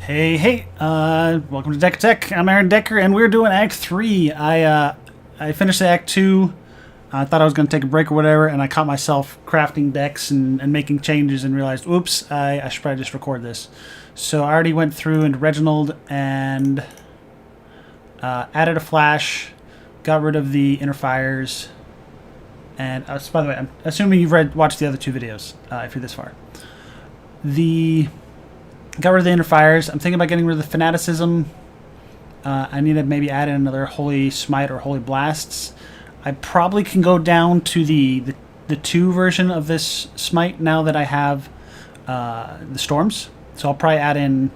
Hey, welcome to Deck Tech. I'm Aaron Decker, and we're doing Act 3. I finished Act 2. I thought I was going to take a break or whatever, and I caught myself crafting decks and making changes and realized, oops, I should probably just record this. So I already went through into Reginald and added a flash, got rid of the inner fires, and so by the way, I'm assuming you've watched the other two videos if you're this far. Got rid of the inner fires. I'm thinking about getting rid of the fanaticism. I need to maybe add in another holy smite or holy blasts. I probably can go down to the 2 version of this smite now that I have the storms. So I'll probably add in.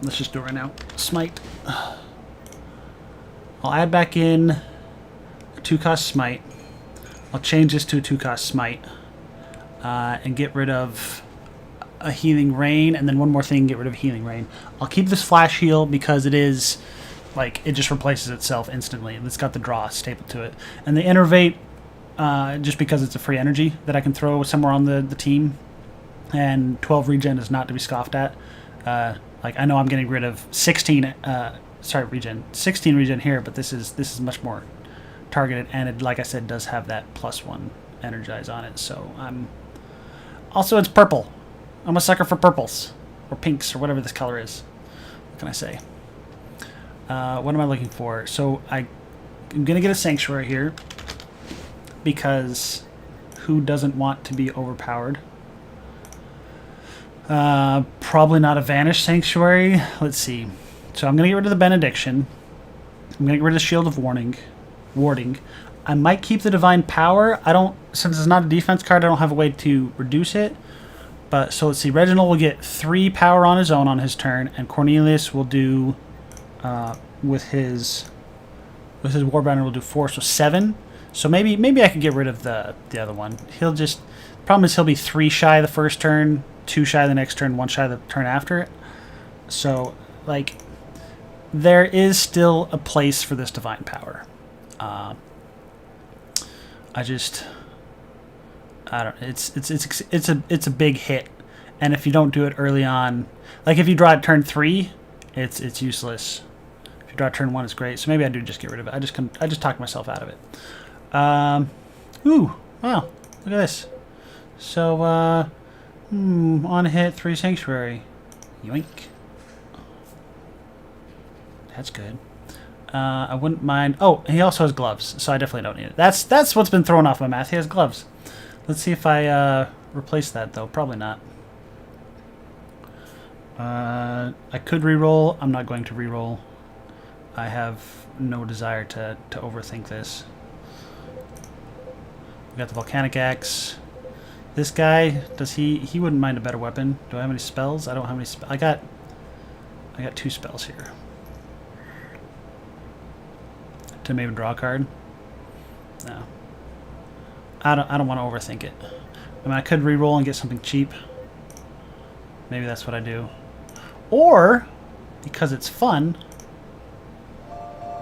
Let's just do it right now. Smite. I'll add back in a 2-cost smite. I'll change this to a 2-cost smite and get rid of a healing rain, and then one more thing, get rid of healing rain. I'll keep this flash heal because it is like it just replaces itself instantly, and it's got the draw stapled to it. And the innervate, just because it's a free energy that I can throw somewhere on the team, and 12 regen is not to be scoffed at. Like I know I'm getting rid of 16 regen here, but this is much more targeted, and it, like I said, does have that +1 energize on it. So also it's purple. I'm a sucker for purples, or pinks, or whatever this color is. What can I say? What am I looking for? So I'm going to get a Sanctuary here, because who doesn't want to be overpowered? Probably not a Vanish Sanctuary. Let's see. So I'm going to get rid of the Benediction. I'm going to get rid of the Shield of Warding. I might keep the Divine Power. Since it's not a defense card, I don't have a way to reduce it. But so let's see. Reginald will get 3 power on his own on his turn, and Cornelius will do with his Warbinder will do 4, so 7. So maybe I could get rid of the other one. Problem is he'll be 3 shy the first turn, 2 shy the next turn, 1 shy the turn after it. So like there is still a place for this Divine Power. It's a big hit, and if you don't do it early on, like if you draw it turn 3, it's useless. If you draw it turn 1, it's great. So maybe I do just get rid of it. I just talked myself out of it. Ooh, wow, look at this. So on hit 3 Sanctuary, yoink. That's good. I wouldn't mind. Oh, he also has gloves, so I definitely don't need it. That's what's been thrown off my math. He has gloves. Let's see if I replace that, though. Probably not. I could reroll. I'm not going to reroll. I have no desire to overthink this. We got the Volcanic Axe. This guy, he wouldn't mind a better weapon. Do I have any spells? I don't have any spells. I got 2 spells here. To maybe draw a card? No. I don't want to overthink it. I mean, I could re-roll and get something cheap. Maybe that's what I do. Or, because it's fun,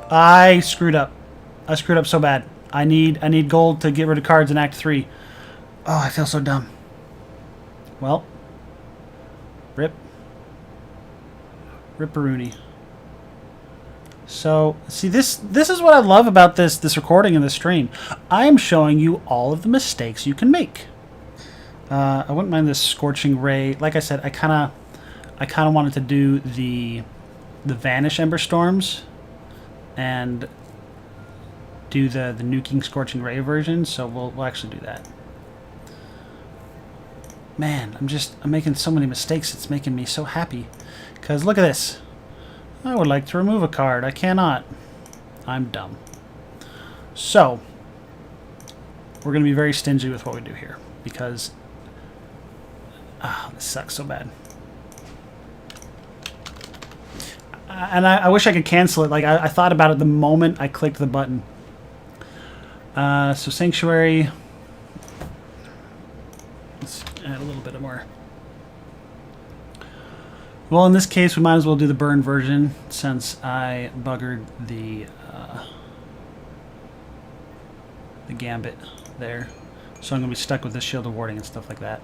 I screwed up. I screwed up so bad. I need gold to get rid of cards in Act 3. Oh, I feel so dumb. Well, Ripperoonie. So, see, this is what I love about this recording and this stream. I am showing you all of the mistakes you can make. I wouldn't mind this Scorching Ray. Like I said, I kind of wanted to do the Vanish Ember Storms and do the Nuking Scorching Ray version. So we'll actually do that. Man, I'm making so many mistakes. It's making me so happy. Because look at this. I would like to remove a card. I cannot. I'm dumb. So, we're going to be very stingy with what we do here, because this sucks so bad. And I wish I could cancel it. Like, I thought about it the moment I clicked the button. So, Sanctuary. Let's add a little bit more. Well, in this case, we might as well do the burn version, since I buggered the Gambit there. So I'm going to be stuck with this Shield of Warding and stuff like that.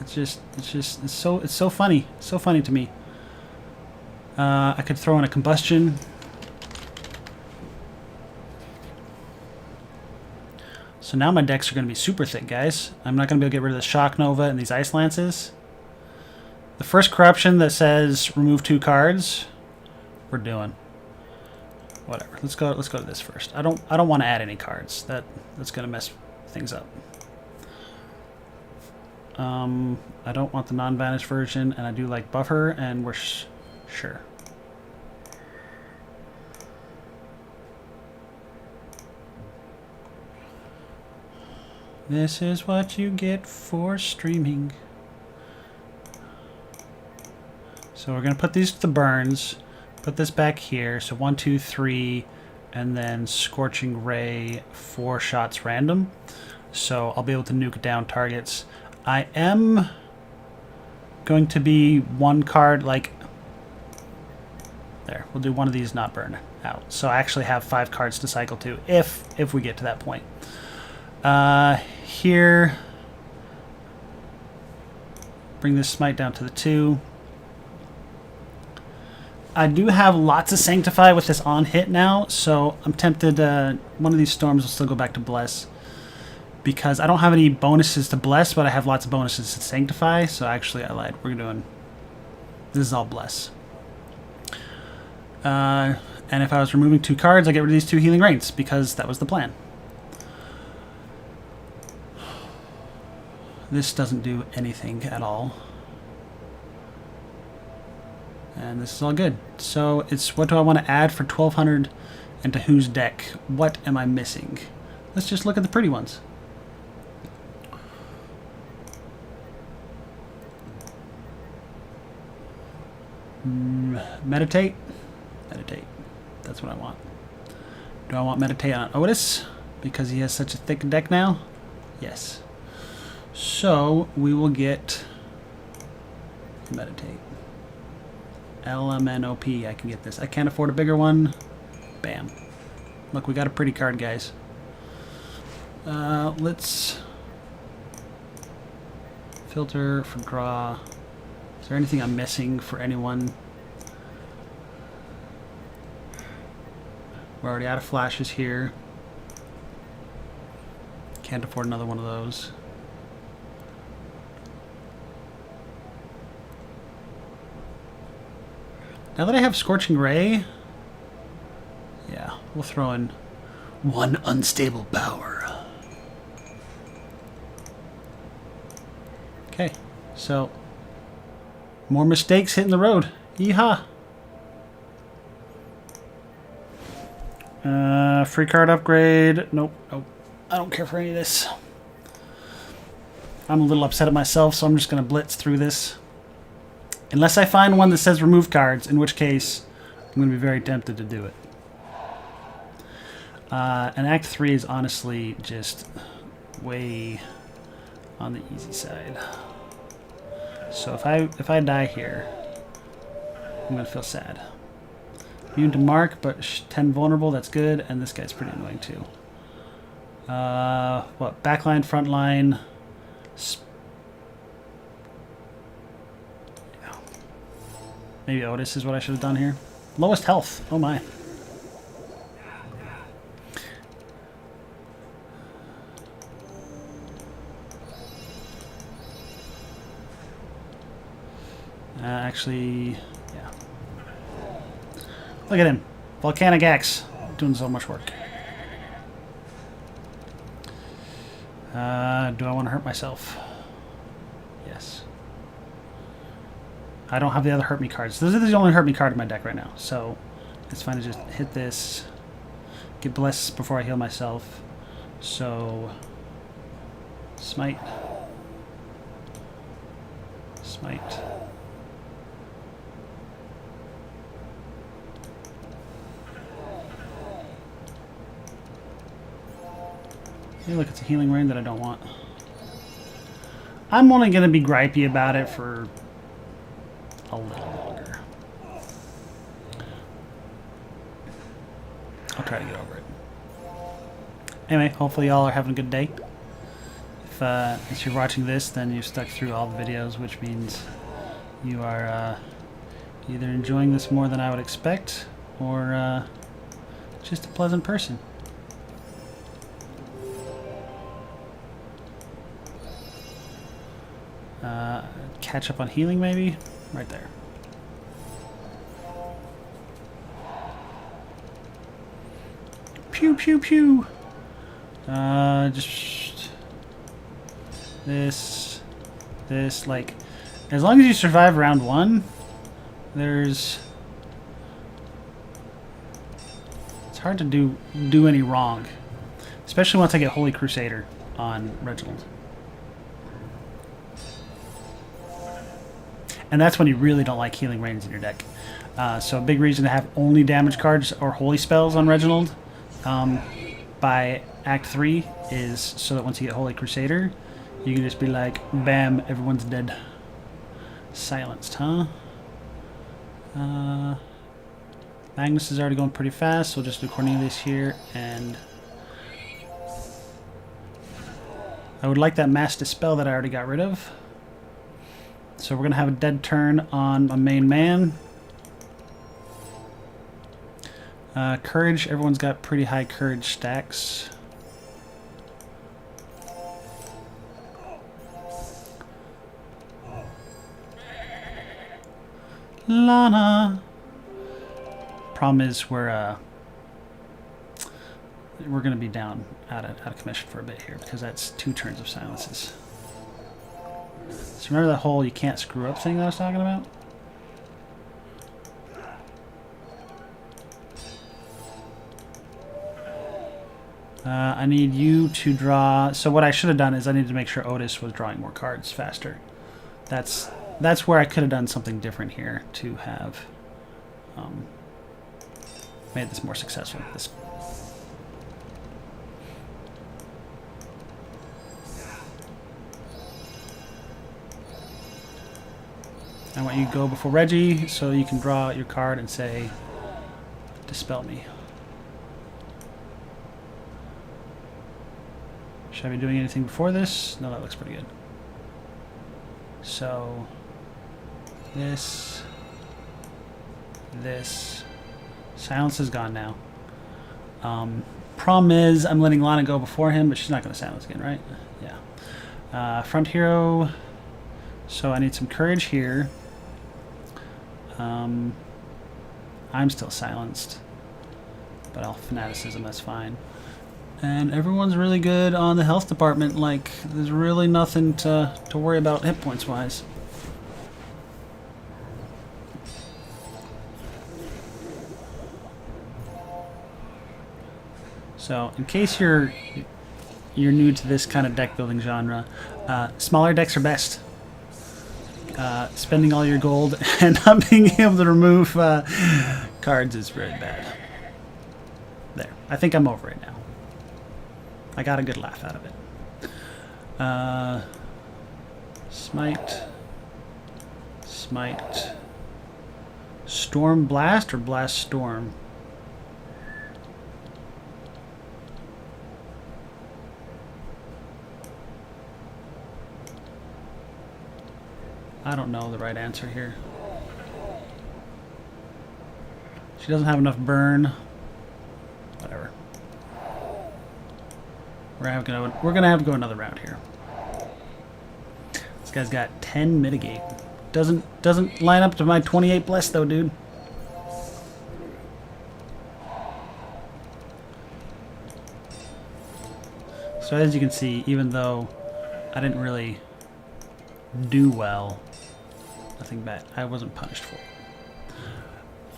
It's so funny. So funny to me. I could throw in a combustion. So now my decks are going to be super thick, guys. I'm not going to be able to get rid of the Shock Nova and these Ice Lances. The first corruption that says remove 2 cards, we're doing. Whatever. Let's go to this first. I don't want to add any cards. That's going to mess things up. I don't want the non-vanished version, and I do like buffer, and we're sure. This is what you get for streaming. So we're going to put these to the burns. Put this back here. So 1, 2, 3, and then Scorching Ray, 4 shots random. So I'll be able to nuke down targets. I am going to be 1 card, like, there. We'll do one of these not burn out. So I actually have 5 cards to cycle to if we get to that point. Here, bring this smite down to the 2. I do have lots of Sanctify with this on hit now, so I'm tempted. One of these storms will still go back to Bless, because I don't have any bonuses to Bless, but I have lots of bonuses to Sanctify. So actually, I lied. We're doing this is all Bless. And if I was removing 2 cards, I get rid of these 2 Healing Rains, because that was the plan. This doesn't do anything at all. And this is all good. So it's what do I want to add for 1200 and to whose deck? What am I missing? Let's just look at the pretty ones. Meditate. Meditate. That's what I want. Do I want Meditate on Otis? Because he has such a thick deck now? Yes. So we will get Meditate. LMNOP. I can get this. I can't afford a bigger one. Bam. Look, we got a pretty card, guys. Let's filter for draw. Is there anything I'm missing for anyone? We're already out of flashes here. Can't afford another one of those. Now that I have Scorching Ray, yeah, we'll throw in 1 Unstable Power. Okay, so more mistakes hitting the road. Yeehaw! Free card upgrade. Nope, nope. I don't care for any of this. I'm a little upset at myself, so I'm just going to blitz through this. Unless I find one that says remove cards, in which case I'm going to be very tempted to do it. And Act 3 is honestly just way on the easy side. So if I die here, I'm going to feel sad. Immune to Mark, but 10 vulnerable, that's good. And this guy's pretty annoying too. What? Backline, frontline. Maybe Otis is what I should have done here. Lowest health. Oh my. Actually, yeah. Look at him. Volcanic Axe. Doing so much work. Do I want to hurt myself? Yes. I don't have the other Hurt Me cards. This is the only Hurt Me card in my deck right now. So it's fine to just hit this. Get Bless before I heal myself. So Smite. Smite. Hey, look, it's a Healing Rain that I don't want. I'm only going to be gripey about it for a little longer. I'll try to get over it. Anyway, hopefully y'all are having a good day. if you're watching this, then you've stuck through all the videos, which means you are either enjoying this more than I would expect, or just a pleasant person. Catch up on healing, maybe? Right there. Pew, pew, pew! Just... This, like... As long as you survive round 1, there's... It's hard to do any wrong. Especially once I get Holy Crusader on Reginald. And that's when you really don't like healing rains in your deck. So a big reason to have only damage cards or holy spells on Reginald by Act 3 is so that once you get Holy Crusader, you can just be like, bam, everyone's dead. Silenced, huh? Magnus is already going pretty fast, so we'll just do Cornelius here, and I would like that Mass Dispel that I already got rid of. So we're going to have a dead turn on a main man. Courage, everyone's got pretty high courage stacks. Lana. Problem is we're going to be down out of commission for a bit here because that's 2 turns of silences. So remember that whole you can't screw up thing that I was talking about? I need you to draw... So what I should have done is I needed to make sure Otis was drawing more cards faster. That's where I could have done something different here to have made this more successful. I want you to go before Reggie so you can draw your card and say, dispel me. Should I be doing anything before this? No, that looks pretty good. So, this. Silence is gone now. Problem is, I'm letting Lana go before him, but she's not going to silence again, right? Yeah. Front hero. So I need some courage here. I'm still silenced, but I'll fanaticism, that's fine. And everyone's really good on the health department. Like, there's really nothing to worry about hit points wise. So, in case you're new to this kind of deck building genre, smaller decks are best. Spending all your gold and not being able to remove cards is very bad. There. I think I'm over it now. I got a good laugh out of it. Smite. Smite. Storm Blast or Blast Storm? I don't know the right answer here. She doesn't have enough burn. Whatever. We're gonna have to go another round here. This guy's got 10 mitigate. Doesn't line up to my 28 bless though, dude. So as you can see, even though I didn't really do well, nothing bad. I wasn't punished for it.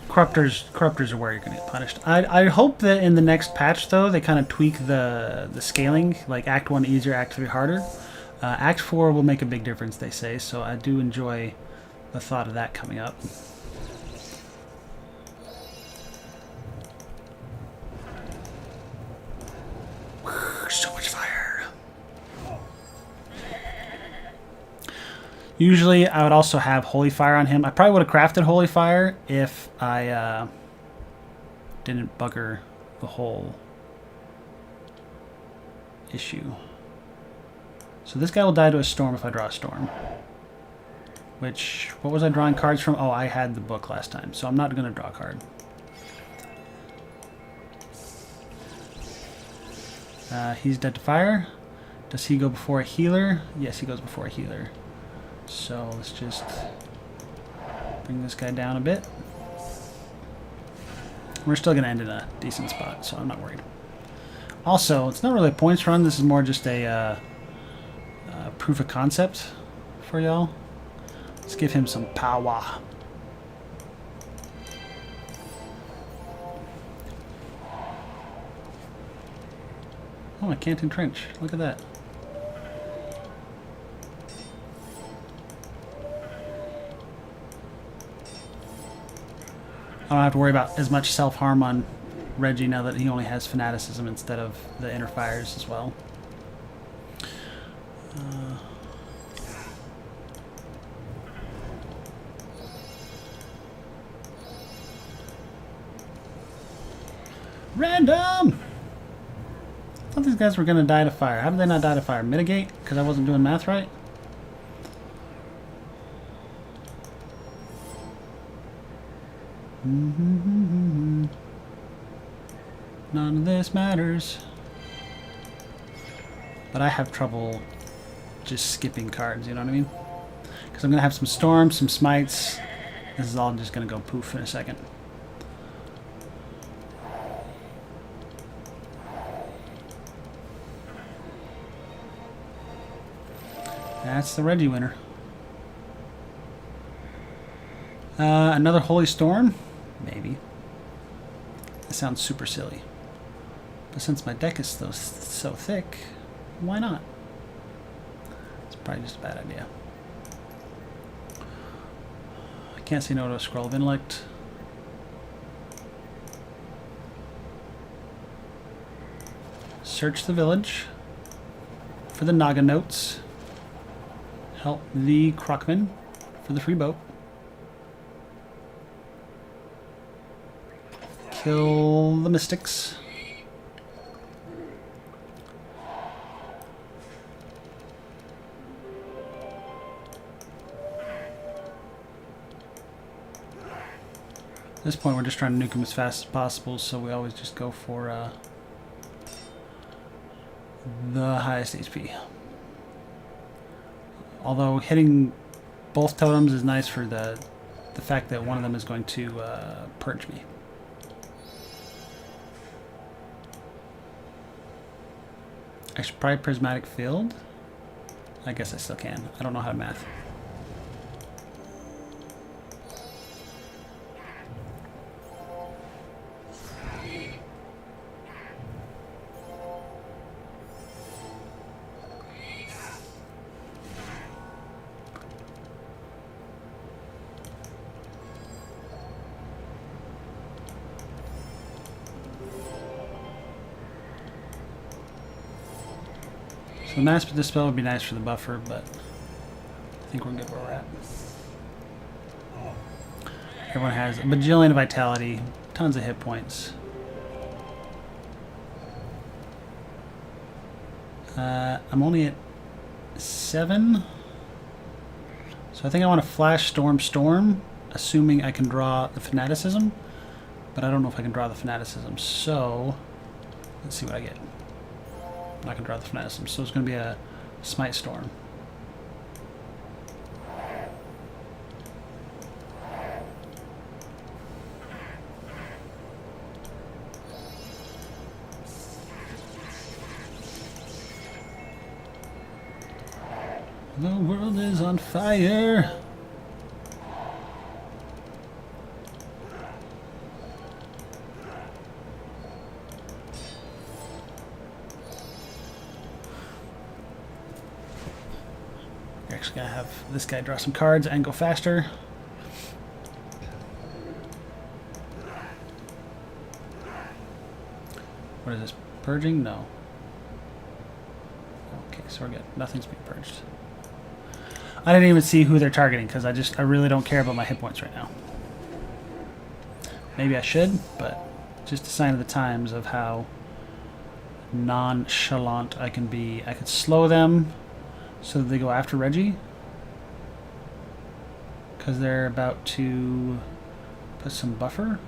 Corruptors are where you're gonna get punished. I hope that in the next patch though they kind of tweak the scaling, like Act 1 easier, Act 3 harder. Act 4 will make a big difference, they say, so I do enjoy the thought of that coming up. So much fire. Usually I would also have Holy Fire on him. I probably would have crafted Holy Fire if I didn't bugger the whole issue. So this guy will die to a storm if I draw a storm. Which, what was I drawing cards from? Oh, I had the book last time, so I'm not going to draw a card. He's dead to fire. Does he go before a healer? Yes, he goes before a healer. So let's just bring this guy down a bit. We're still going to end in a decent spot, so I'm not worried. Also, it's not really a points run. This is more just a proof of concept for y'all. Let's give him some power. Oh, I can't entrench. Look at that. I don't have to worry about as much self-harm on Reggie now that he only has fanaticism instead of the inner fires as well. Random! I thought these guys were going to die to fire. How did they not die to fire? Mitigate? Because I wasn't doing math right? None of this matters. But I have trouble just skipping cards, you know what I mean? Because I'm going to have some storms, some smites. This is all just going to go poof in a second. That's the Reggie winner. Another Holy Storm? Maybe. That sounds super silly. But since my deck is so thick, why not? It's probably just a bad idea. I can't say no to a Scroll of Intellect. Search the village for the Naga notes. Help the Crockman for the free boat. Kill the Mystics. At this point, we're just trying to nuke him as fast as possible, so we always just go for the highest HP. Although hitting both totems is nice for the fact that one of them is going to purge me. I should probably Prismatic Field. I guess I still can. I don't know how to math. So the Mass Dispel would be nice for the buffer, but I think we're good where we're at. Everyone has a bajillion of vitality, tons of hit points. I'm only at 7. So I think I want to Flash Storm, assuming I can draw the Fanaticism. But I don't know if I can draw the Fanaticism, so let's see what I get. I'm not going to draw the Fanaticism, so it's going to be a Smite Storm. The world is on fire. We're actually gonna have this guy draw some cards and go faster. What is this? Purging? No. Okay, so we're good. Nothing's being purged. I didn't even see who they're targeting because I really don't care about my hit points right now. Maybe I should, but just a sign of the times of how nonchalant I can be. I could slow them, So they go after Reggie? Because they're about to put some buffer?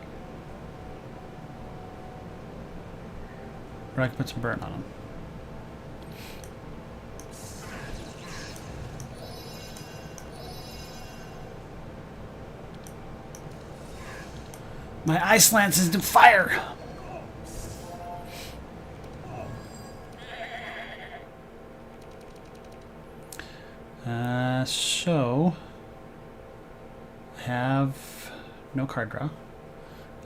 Or I can put some burn on them. My ice lance is to fire! So I have no card draw.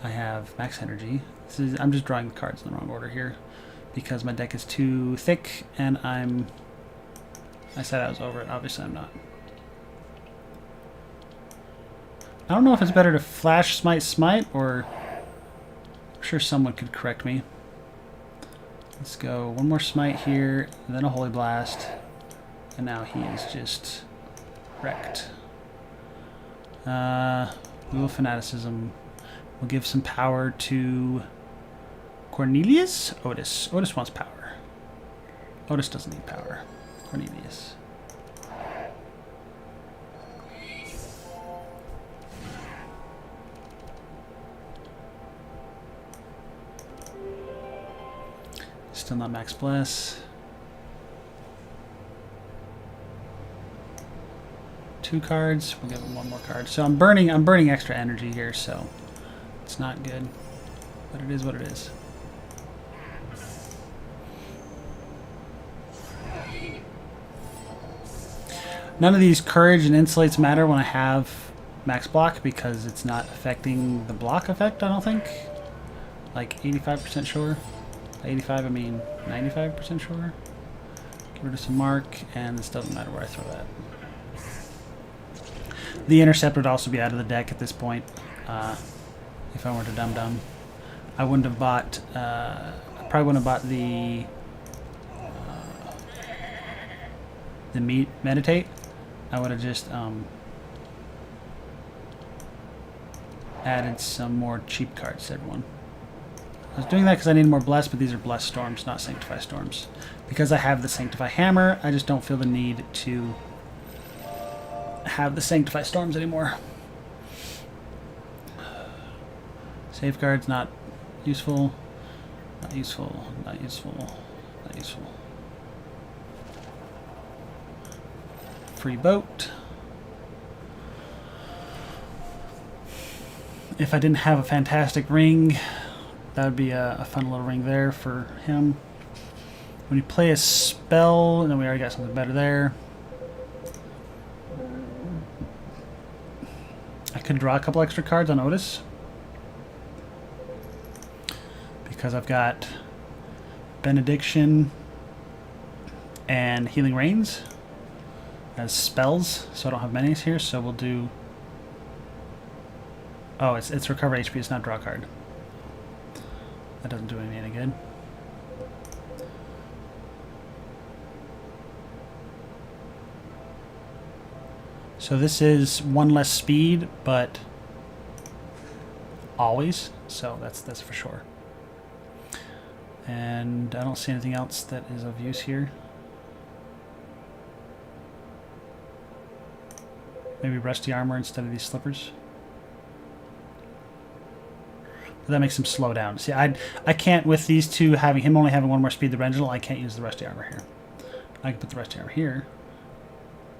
I have max energy. I'm just drawing the cards in the wrong order here because my deck is too thick and I said I was over it. Obviously I'm not. I don't know if it's better to flash smite or I'm sure someone could correct me. Let's go one more smite here, and then a holy blast, and now he is just wrecked. Wheel of Fanaticism. We'll give some power to Cornelius? Otis. Otis wants power. Otis doesn't need power. Cornelius. Still not max bless. 2 cards. We'll give him 1 more card. So I'm burning extra energy here, so it's not good. But it is what it is. None of these courage and insulates matter when I have max block because it's not affecting the block effect, I don't think. Like 85% sure. By 85 I mean 95% sure. Get rid of some mark, and this doesn't matter where I throw that. The intercept would also be out of the deck at this point. If I weren't a dum-dum, I wouldn't have bought. I probably wouldn't have bought the meditate. I would have just added some more cheap cards to everyone. I was doing that because I need more bless, but these are bless storms, not sanctify storms. Because I have the sanctify hammer, I just don't feel the need to have the sanctify storms anymore. Safeguards not useful, not useful, not useful, not useful. Free boat. If I didn't have a fantastic ring, that would be a fun little ring there for him. When you play a spell, and then we already got something better there. I could draw a couple extra cards on Otis. Because I've got Benediction and Healing Rains as spells, so I don't have many here, so we'll do... Oh, it's recover HP, it's not draw a card. That doesn't do me any good. So this is 1 less speed, but always, so that's for sure. And I don't see anything else that is of use here. Maybe rusty armor instead of these slippers. But that makes him slow down. See, I can't, with these two, having him only having 1 more speed than Reginald, I can't use the rusty armor here. I can put the rusty armor here,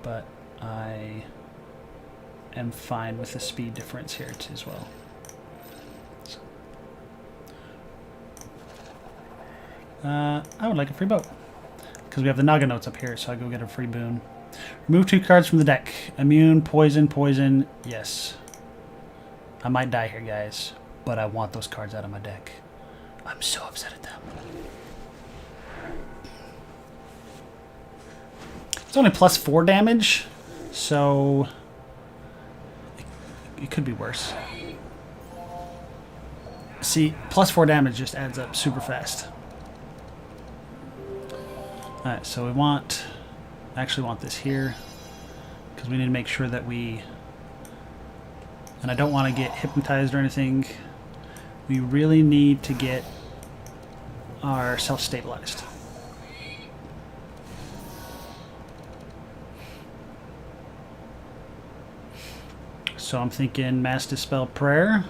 but I am fine with the speed difference here too, as well. So. I would like a free boat because we have the Naga notes up here, so I go get a free boon. Remove 2 cards from the deck. Immune, poison, poison. Yes. I might die here, guys, but I want those cards out of my deck. I'm so upset at them. It's only +4 damage, so it could be worse. See, +4 damage just adds up super fast. Alright, so we want... actually want this here because we need to make sure that we... and I don't want to get hypnotized or anything. We really need to get our self-stabilized. So I'm thinking Mass Dispel Prayer.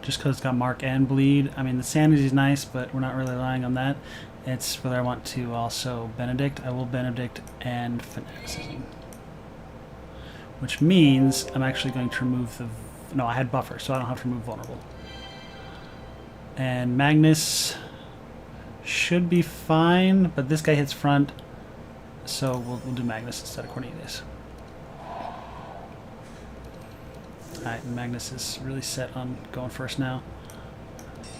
Just because it's got Mark and Bleed. I mean, the Sanity is nice, but we're not really relying on that. It's whether I want to also Benedict. I will Benedict and Fanaticism. Which means I'm actually going to remove the... No, I had Buffer, so I don't have to remove Vulnerable. And Magnus should be fine, but this guy hits front, so we'll do Magnus instead of Cornelius. Alright, Magnus is really set on going first now.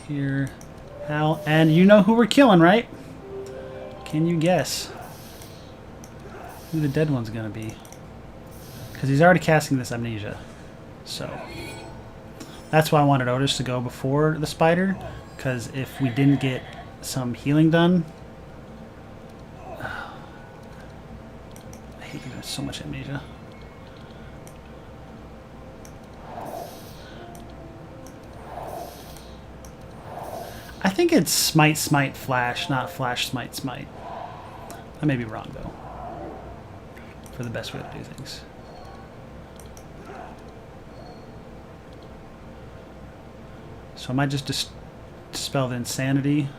Here, Hal, and you know who we're killing, right? Can you guess who the dead one's gonna be? Because he's already casting this Amnesia. So, that's why I wanted Otis to go before the Spider, because if we didn't get some healing done... I hate doing so much Amnesia. I think it's Smite, Smite, Flash, not Flash, Smite, Smite. I may be wrong, though, for the best way to do things. So I might just dispel the Insanity,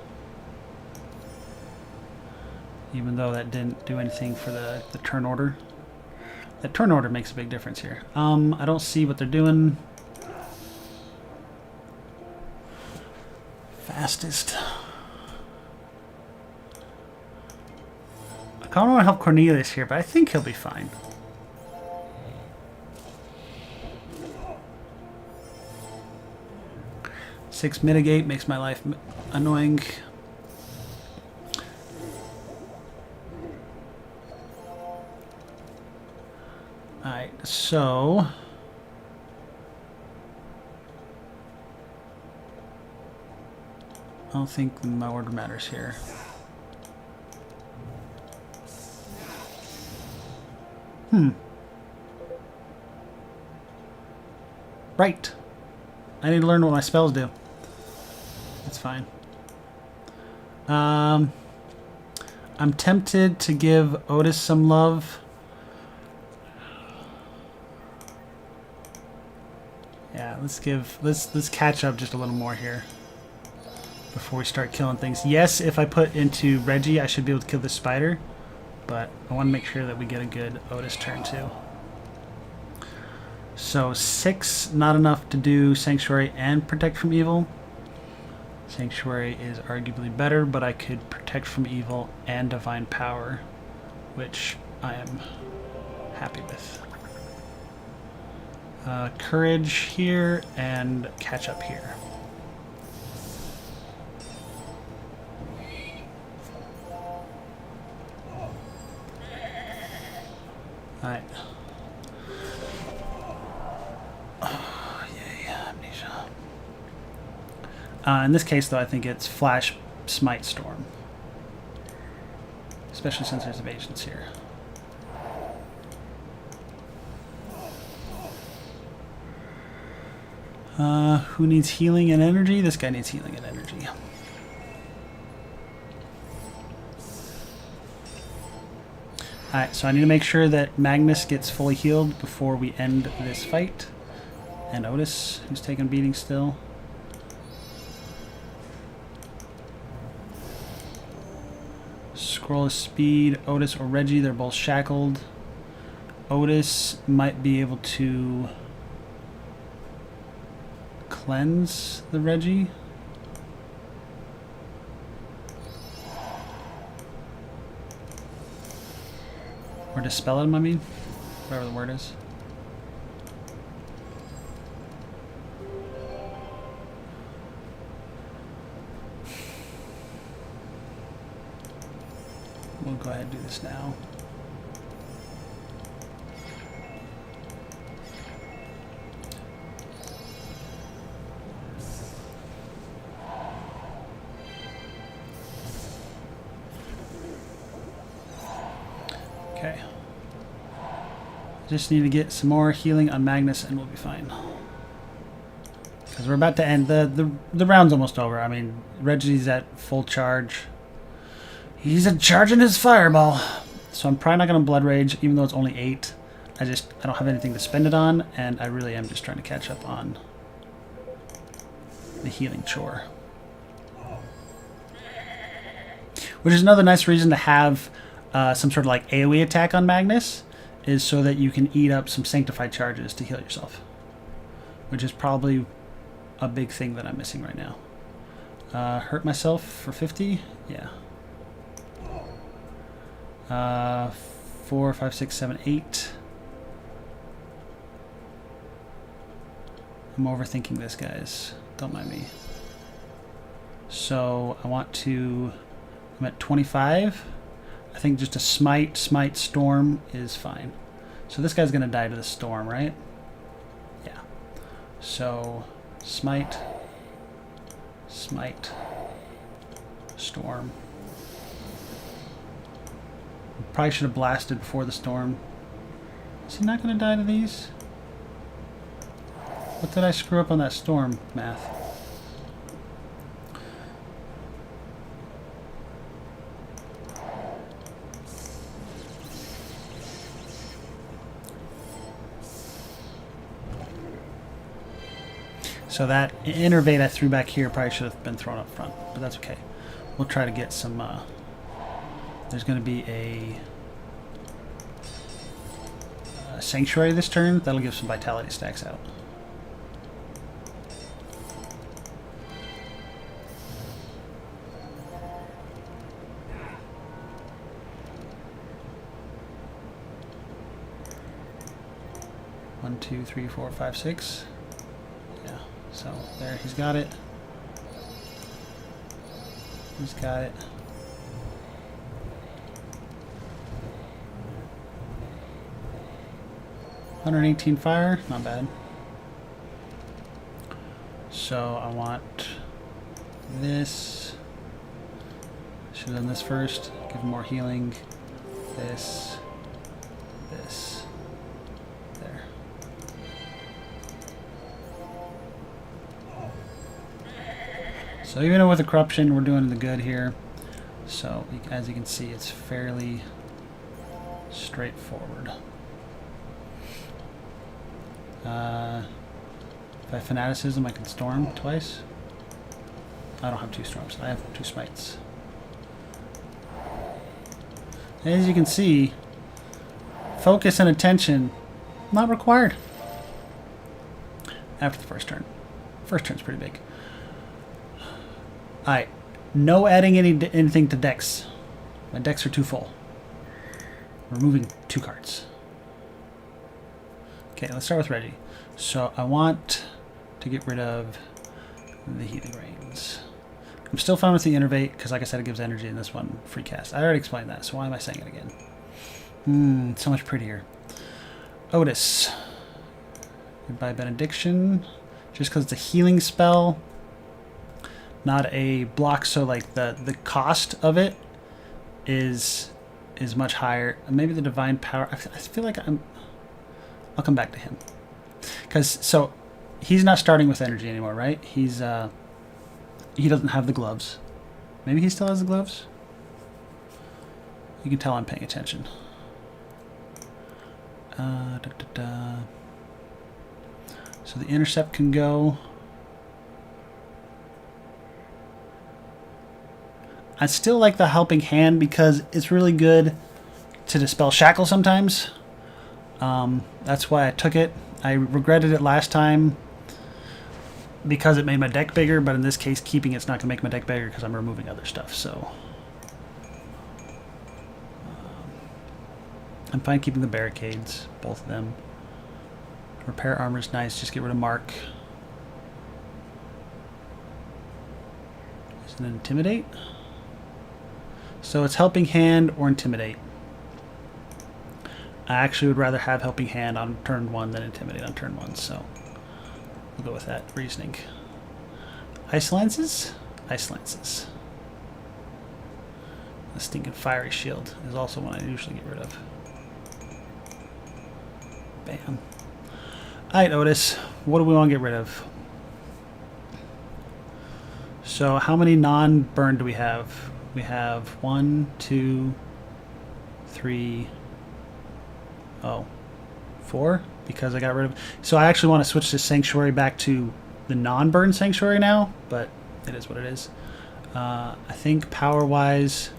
even though that didn't do anything for the turn order. That turn order makes a big difference here. I don't see what they're doing. Fastest. I kind of want to help Cornelius here, but I think he'll be fine. Six mitigate makes my life annoying. Alright, so... I don't think my order matters here. Right. I need to learn what my spells do. That's fine. I'm tempted to give Otis some love. Yeah, let's catch up just a little more here before we start killing things. Yes, if I put into Reggie, I should be able to kill this Spider, but I want to make sure that we get a good Otis turn too. So 6, not enough to do Sanctuary and Protect from Evil. Sanctuary is arguably better, but I could Protect from Evil and Divine Power, which I am happy with. Courage here and catch up here. Alright. Oh, yay, Amnesia. In this case, though, I think it's Flash, Smite, Storm. Especially since there's evasions here. Who needs healing and energy? This guy needs healing and energy. Alright, so I need to make sure that Magnus gets fully healed before we end this fight. And Otis, who's taking beating still. Scroll of Speed, Otis or Reggie, they're both shackled. Otis might be able to cleanse the Reggie. Or dispel him, I mean. Whatever the word is. We'll go ahead and do this now. Okay. Just need to get some more healing on Magnus and we'll be fine. Because we're about to end. The round's almost over. I mean, Reggie's at full charge. He's charging his fireball. So I'm probably not going to Blood Rage, even though it's only 8. I don't have anything to spend it on, and I really am just trying to catch up on the healing chore. Which is another nice reason to have some sort of like AoE attack on Magnus, is so that you can eat up some Sanctified charges to heal yourself. Which is probably a big thing that I'm missing right now. Hurt myself for 50? Yeah. 4, 5, 6, 7, 8. I'm overthinking this, guys. Don't mind me. So I want to... I'm at 25. I think just a smite, storm is fine. So this guy's going to die to the storm, right? Yeah. So smite, storm. Probably should have blasted before the storm. Is he not going to die to these? What did I screw up on that storm math? So that innervate I threw back here probably should have been thrown up front, but that's okay. We'll try to get some... there's going to be a Sanctuary this turn. That'll give some Vitality stacks out. One, 2, 3, 4, 5, 6. Yeah, so there, he's got it. He's got it. $118 fire, not bad. So I want this. Should have done this first. Give him more healing. This. There. So even with the corruption, we're doing the good here. So as you can see, it's fairly straightforward. If I Fanaticism, I can storm twice. I don't have 2 storms. I have 2 smites. As you can see, focus and attention not required after the first turn. First turn's pretty big. Alright, no adding anything to decks. My decks are too full. Removing 2 cards. Okay, let's start with Reggie. So I want to get rid of the Healing Rains. I'm still fine with the Innervate, because like I said, it gives energy in this one. Free cast. I already explained that, so why am I saying it again? So much prettier. Otis. Goodbye Benediction. Just because it's a healing spell, not a block, so like the cost of it is much higher. Maybe the Divine Power. I feel like I'll come back to him. Because, so, he's not starting with energy anymore, right? He doesn't have the gloves. Maybe he still has the gloves? You can tell I'm paying attention. So the Intercept can go. I still like the Helping Hand because it's really good to dispel Shackle sometimes. That's why I took it. I regretted it last time because it made my deck bigger, but in this case, keeping it's not going to make my deck bigger because I'm removing other stuff. So I'm fine keeping the Barricades, both of them. Repair Armor is nice. Just get rid of Mark. Is it an Intimidate? So it's Helping Hand or Intimidate. I actually would rather have Helping Hand on turn 1 than Intimidate on turn 1, so we'll go with that reasoning. Ice Lances? Ice Lances. The Stinking Fiery Shield is also one I usually get rid of. Bam. Alright, Otis, what do we want to get rid of? So how many non-burn do we have? We have 1, 2, 3, 4, because I got rid of... So I actually want to switch this sanctuary back to the non-burn sanctuary now, but it is what it is. I think power-wise...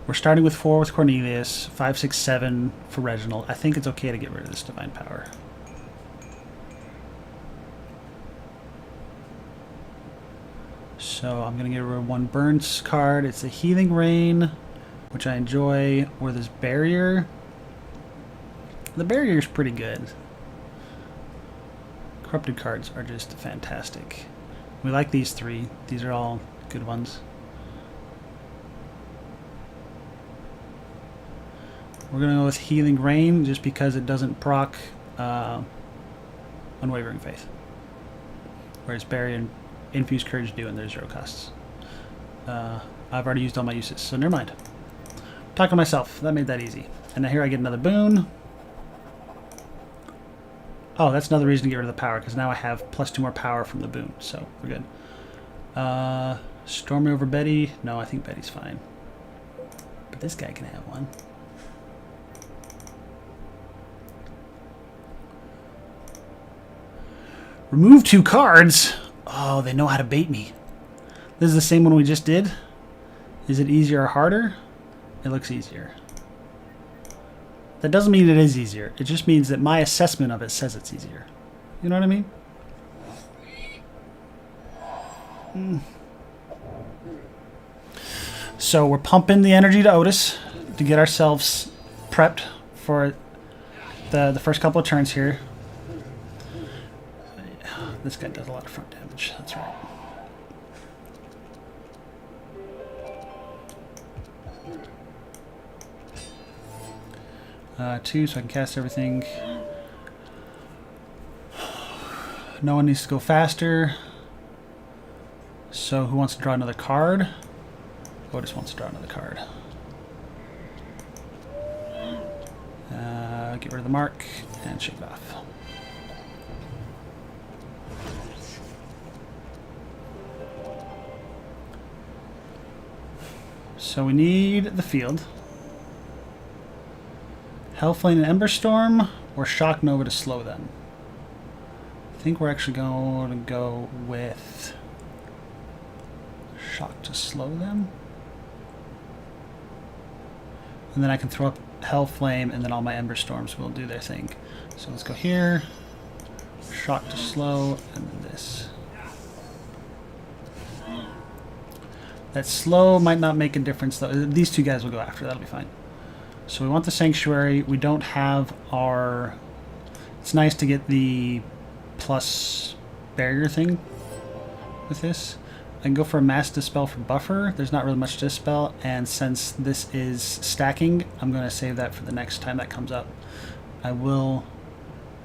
We're starting with 4 with Cornelius, 5, 6, 7 for Reginald. I think it's okay to get rid of this divine power. So I'm going to get rid of 1 burns card. It's a Healing Rain, which I enjoy, or this Barrier. The Barrier is pretty good. Corrupted cards are just fantastic. We like these 3. These are all good ones. We're going to go with Healing Rain just because it doesn't proc Unwavering Faith. Whereas Barrier and Infused Courage do, and there's 0 costs. I've already used all my uses, so never mind. Talking to myself. That made that easy. And now here I get another boon. Oh, that's another reason to get rid of the power, because now I have +2 more power from the boon, so we're good. Stormy over Betty. No, I think Betty's fine. But this guy can have one. Remove 2 cards? Oh, they know how to bait me. This is the same one we just did. Is it easier or harder? It looks easier. That doesn't mean it is easier. It just means that my assessment of it says it's easier. You know what I mean? So we're pumping the energy to Otis to get ourselves prepped for the first couple of turns here. This guy does a lot of front damage. That's right. 2, so I can cast everything. No one needs to go faster. So who wants to draw another card? Otis wants to draw another card. Get rid of the mark and shake it off. So we need the field. Hellflame and Emberstorm, or Shock Nova to slow them. I think we're actually going to go with Shock to slow them. And then I can throw up Hellflame, and then all my Emberstorms will do their thing. So let's go here. Shock to slow, and then this. That slow might not make a difference, though. These 2 guys will go after. That'll be fine. So we want the Sanctuary. We don't have our... It's nice to get the plus barrier thing with this. I can go for a Mass Dispel for buffer. There's not really much to dispel, and since this is stacking, I'm going to save that for the next time that comes up. I will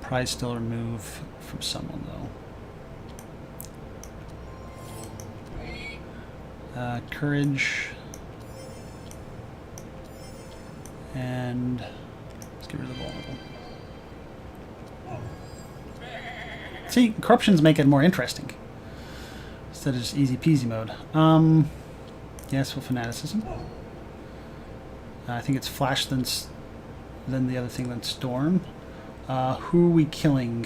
probably still remove from someone, though. Courage. And let's get rid of the vulnerable. See, corruptions make it more interesting instead of just easy peasy mode. Yes, for fanaticism. I think it's Flash, then the other thing, then Storm. Who are we killing?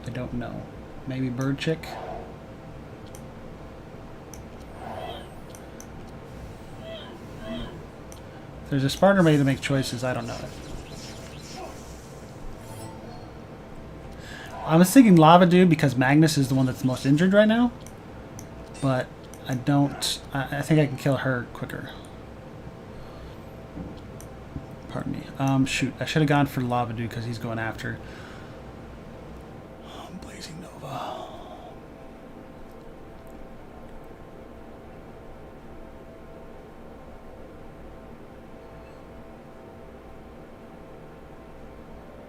I don't know. Maybe Bird Chick. If there's a Spartan ready to make choices, I don't know it. I was thinking Lava Dude because Magnus is the one that's the most injured right now. But I don't... I think I can kill her quicker. Pardon me. Shoot. I should have gone for Lava Dude because he's going after... Blazing Nova.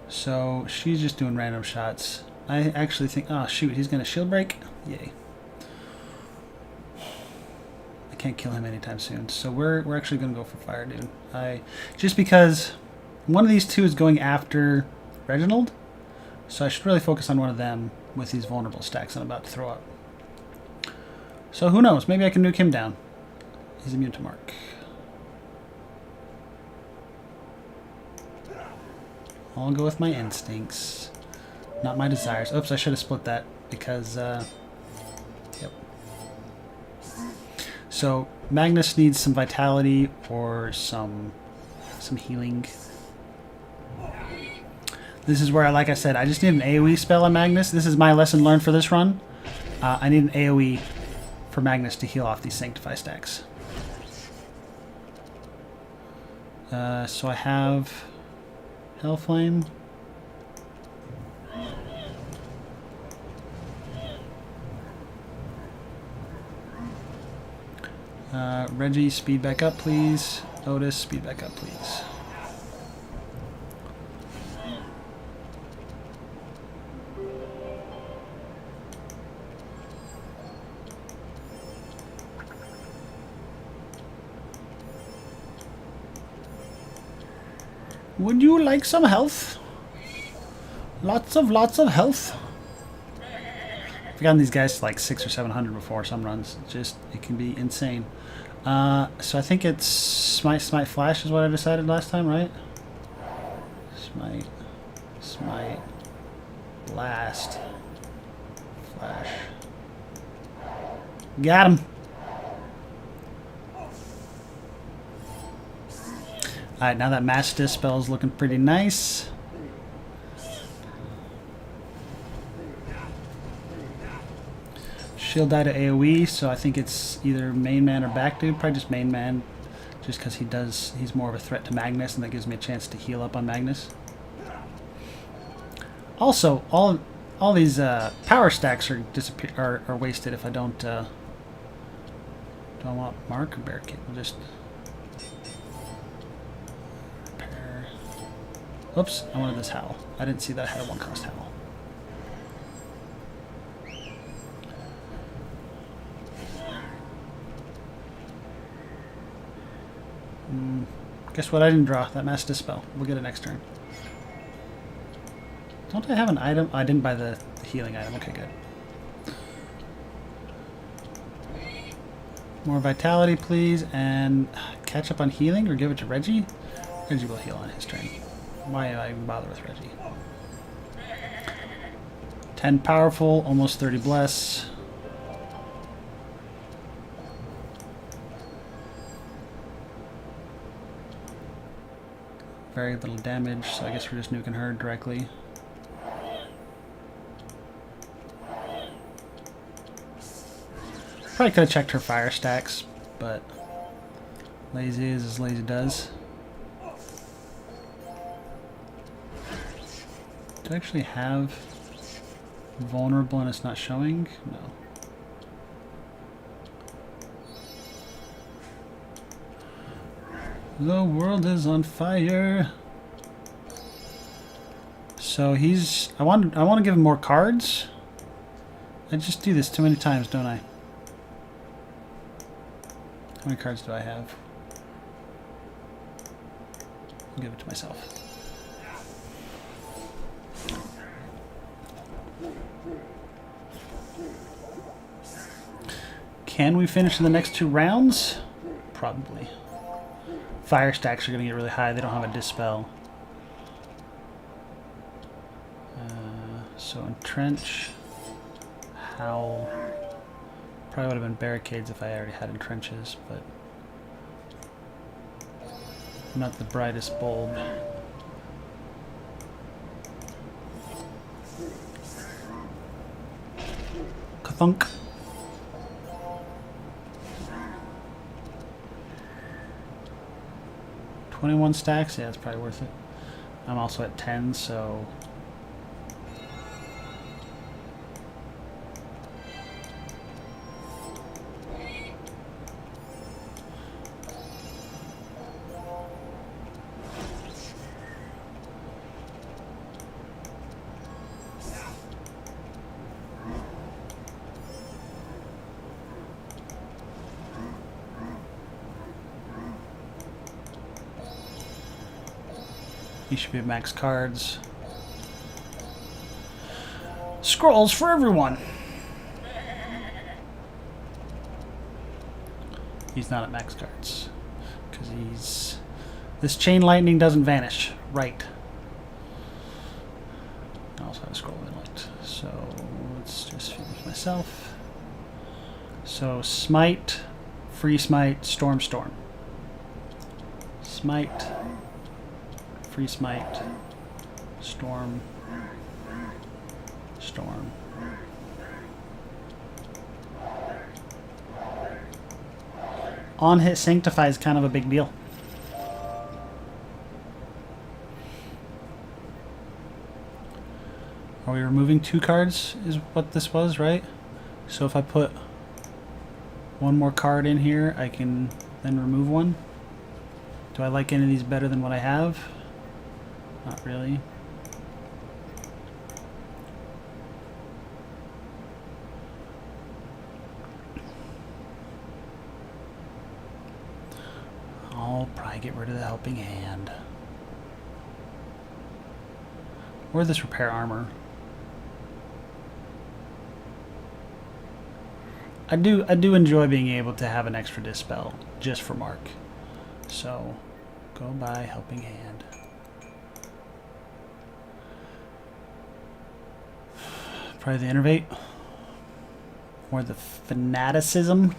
So she's just doing random shots. I actually think, oh shoot, he's gonna shield break? Yay. I can't kill him anytime soon. So we're actually gonna go for Fire Dude. Just because One of these two is going after Reginald, so I should really focus on one of them with these vulnerable stacks I'm about to throw up. So who knows? Maybe I can nuke him down. He's immune to mark. I'll go with my instincts, not my desires. Oops, I should have split that because, yep. So Magnus needs some vitality or some healing. This is where, like I said, I just need an AoE spell on Magnus. This is my lesson learned for this run. I need an AoE for Magnus to heal off these Sanctify stacks. So I have Hellflame. Reggie, speed back up, please. Otis, speed back up, please. Would you like some health? Lots of health. I've gotten these guys to like 600 or 700 before some runs. It can be insane. So I think it's Smite, Flash is what I decided last time, right? Smite, Blast, Flash. Got him. Alright, now that Mass Dispel is looking pretty nice. Shield die to AoE, so I think it's either main man or back dude. Probably just main man, just because he's more of a threat to Magnus, and that gives me a chance to heal up on Magnus. Also, all these power stacks are wasted if I don't. Do I want Mark or Barricade? We'll just. Oops, I wanted this Howl. I didn't see that I had a 1-cost Howl. Guess what? I didn't draw that Mass Dispel. We'll get it next turn. Don't I have an item? I didn't buy the healing item. Okay, good. More vitality, please, and catch up on healing, or give it to Reggie. Reggie will heal on his turn. Why do I even bother with Reggie? 10 powerful, almost 30 bless. Very little damage, so I guess we're just nuking her directly. Probably could have checked her fire stacks, but lazy is as lazy does. Do I actually have vulnerable and it's not showing? No. The world is on fire. So I want to give him more cards. I just do this too many times, don't I? How many cards do I have? I'll give it to myself. Can we finish in the next 2 rounds? Probably. Fire stacks are going to get really high. They don't have a dispel. So entrench, howl. Probably would have been barricades if I already had entrenches, but not the brightest bulb. Kathunk. $21 stacks? Yeah, it's probably worth it. I'm also at 10, so... He should be at max cards. Scrolls for everyone. He's not at max cards because he's. This chain lightning doesn't vanish. Right. I also have a scroll of intellect. So let's just finish myself. So smite, free smite, storm, storm. Smite, free smite, storm, storm. On hit sanctify is kind of a big deal. Are we removing 2 cards is what this was, right? So if I put one more card in here, I can then remove one. Do I like any of these better than what I have? Not really. I'll probably get rid of the helping hand. Or this repair armor. I do enjoy being able to have an extra dispel just for Mark. So go by helping hand. Probably the innervate or the fanaticism.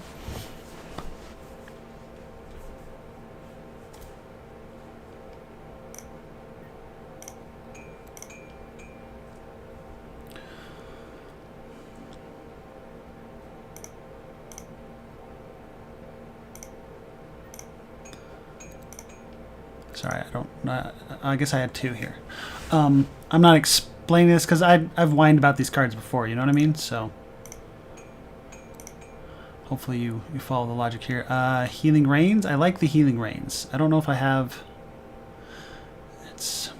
Sorry, I guess I had 2 here. I'm not explaining this because I've whined about these cards before, you know what I mean? So hopefully you follow the logic here. Healing Rains. I like the Healing Rains. I don't know if I have... It's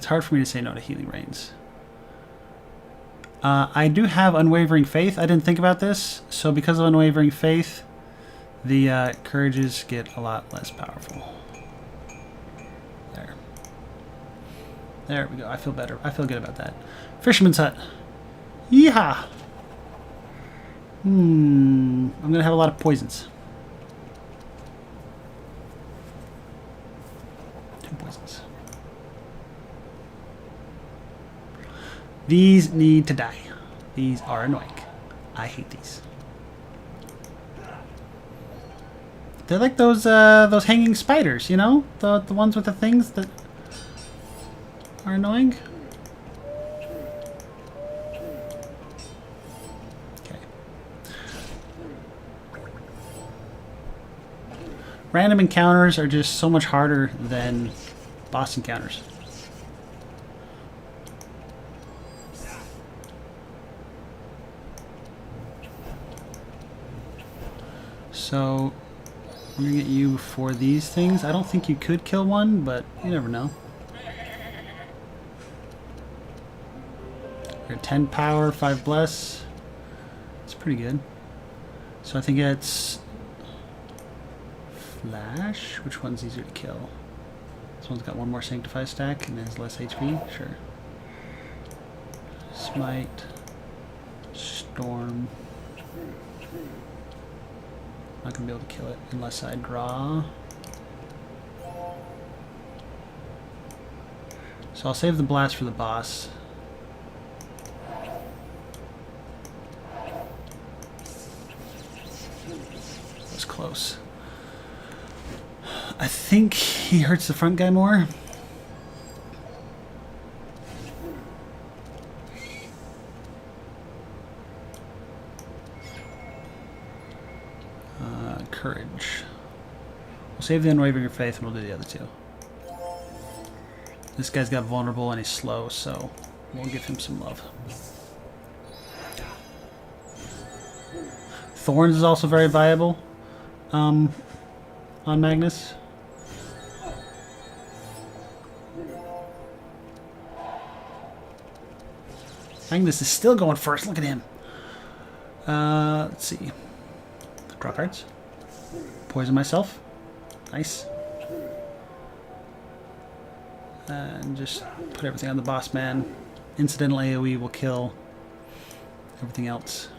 hard for me to say no to Healing Rains. I do have Unwavering Faith. I didn't think about this. So because of Unwavering Faith, the courages get a lot less powerful. There we go. I feel better. I feel good about that. Fisherman's Hut. Yeehaw! I'm going to have a lot of poisons. 2 poisons. These need to die. These are annoying. I hate these. They're like those hanging spiders, you know? The ones with the things that are annoying. Okay. Random encounters are just so much harder than boss encounters. So I'm gonna get you for these things. I don't think you could kill one, but you never know. You're 10 power, 5 bless. It's pretty good. So I think it's Flash. Which one's easier to kill? This one's got 1 more Sanctify stack and has less HP. Sure. Smite. Storm. Not gonna be able to kill it unless I draw. So I'll save the blast for the boss. That was close. I think he hurts the front guy more. Courage. We'll save the Unwavering Faith and we'll do the other 2. This guy's got vulnerable and he's slow, so we'll give him some love. Thorns is also very viable on Magnus. Magnus is still going first. Look at him. Let's see. Draw cards. Poison myself. Nice. And just put everything on the boss man. Incidental AoE will kill everything else.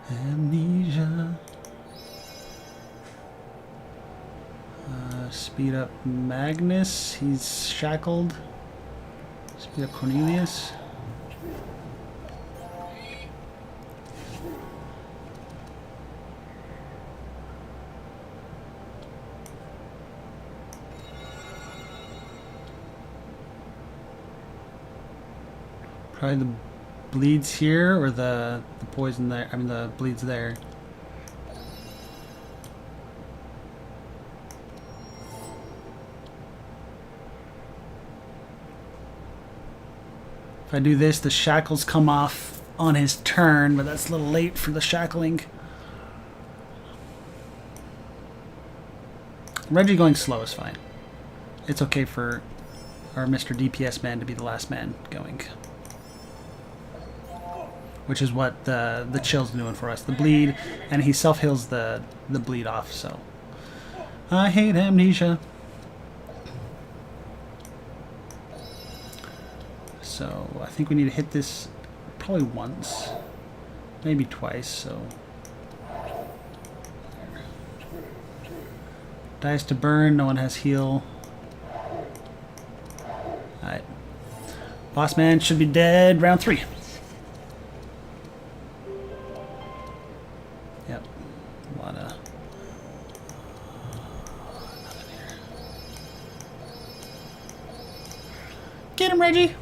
Amnesia. Speed up Magnus. He's shackled. Speed up Cornelius. Probably the bleeds here, or the poison there. I mean, the bleeds there. If I do this, the shackles come off on his turn, but that's a little late for the shackling. Reggie going slow is fine. It's okay for our Mr. DPS man to be the last man going. Which is what the chill's doing for us. The bleed, and he self-heals the bleed off, so. I hate amnesia. So I think we need to hit this probably once, maybe twice, so. Dies to burn, no one has heal. Alright. Boss man should be dead round 3. Yep. A lot of nothing here. Get him, Reggie!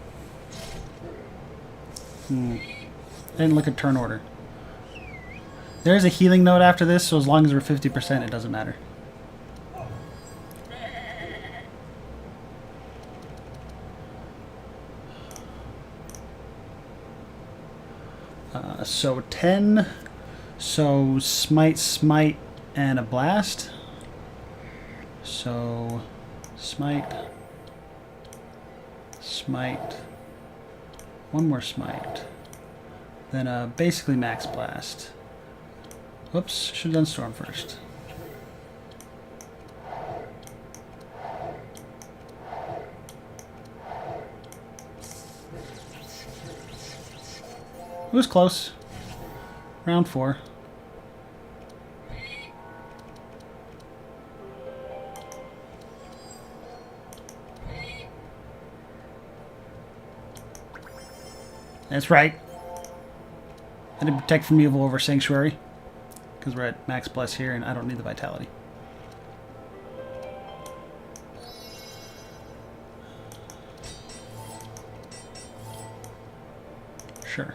I didn't look at turn order. There's a healing note after this, so as long as we're 50%, it doesn't matter. So 10. So smite, and a blast. So smite. One more smite. Then basically max blast. Whoops, should have done storm first. It was close. Round 4. That's right. I did protect from evil over sanctuary because we're at max bless here and I don't need the vitality. Sure.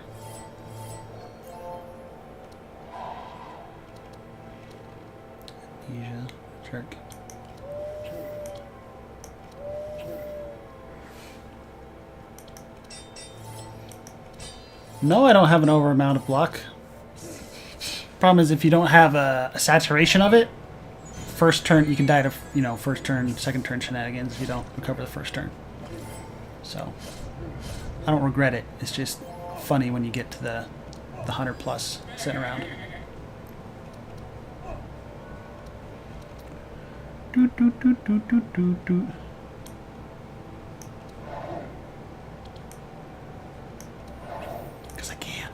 Asia, jerk. No, I don't have an over amount of block. Problem is if you don't have a saturation of it, first turn you can die to, you know, first turn, second turn shenanigans if you don't recover the first turn. So I don't regret it. It's just funny when you get to the 100 plus sitting around. Doot, doot, doot, doot, doot, doot, doot. Because I can.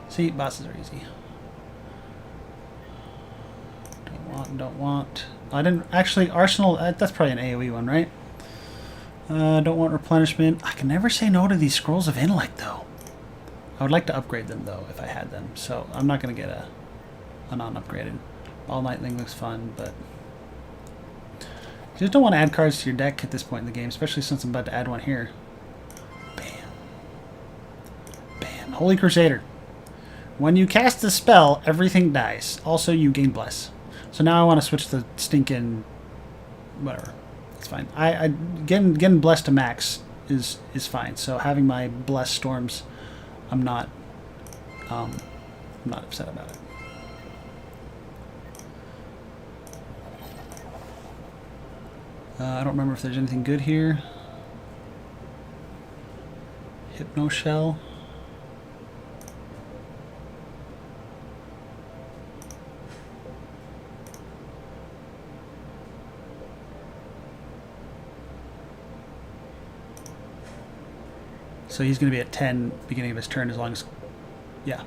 See, bosses are easy. Don't want. I didn't actually. Arsenal, that's probably an AoE one, right? Don't want replenishment. I can never say no to these scrolls of intellect, though. I would like to upgrade them, though, if I had them. So I'm not going to get a non-upgraded. Ball Knightling looks fun, but you just don't want to add cards to your deck at this point in the game, especially since I'm about to add one here. Bam. Bam. Holy Crusader. When you cast a spell, everything dies. Also, you gain Bless. So now I want to switch the stinking... whatever. It's fine. Getting Bless to max is fine. So having my Bless Storms, I'm not I'm not upset about it. I don't remember if there's anything good here. Hypno Shell. So he's going to be at 10 beginning of his turn as long as... Yeah.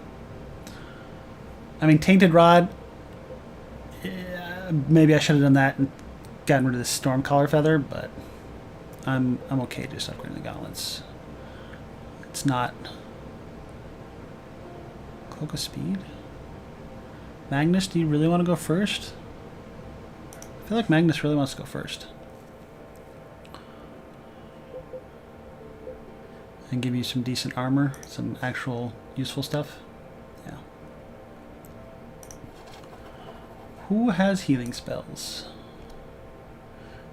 I mean, Tainted Rod... Yeah, maybe I should have done that and gotten rid of this Stormcaller Feather, but I'm okay just upgrading the Gauntlets. It's not... Cloak of Speed? Magnus, do you really want to go first? I feel like Magnus really wants to go first. And give you some decent armor, some actual useful stuff. Yeah. Who has healing spells?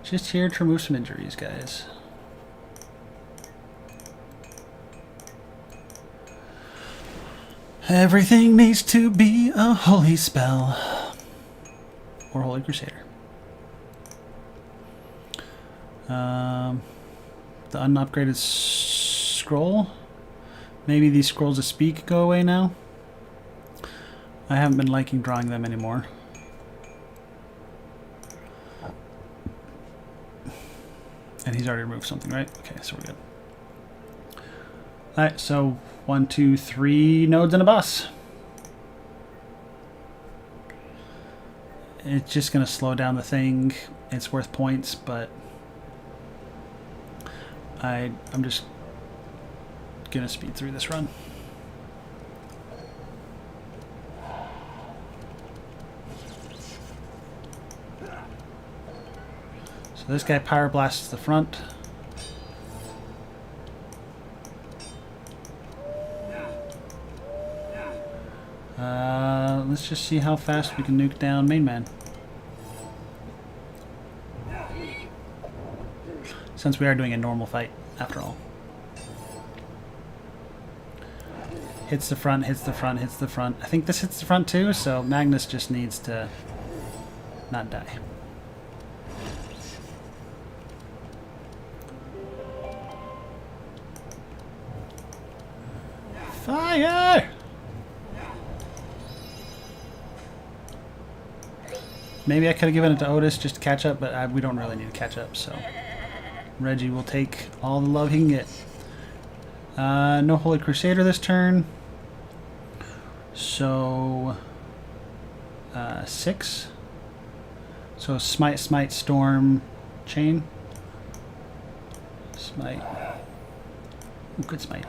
Just here to remove some injuries, guys. Everything needs to be a holy spell. Or Holy Crusader. The unupgraded scroll. Maybe these scrolls of speak go away now. I haven't been liking drawing them anymore. And he's already removed something, right? Okay, so we're good. Alright, so 1, 2, 3 nodes and a boss. It's just going to slow down the thing. It's worth points, but I'm just going to speed through this run. So this guy Pyroblasts the front. Let's just see how fast we can nuke down Main Man. Since we are doing a normal fight, after all. Hits the front, hits the front, hits the front. I think this hits the front too, so Magnus just needs to not die. Fire! Maybe I could have given it to Otis just to catch up, but we don't really need to catch up, so... Reggie will take all the love he can get. No Holy Crusader this turn. So... 6. So Smite, Smite, Storm, Chain. Smite. Ooh, good Smite.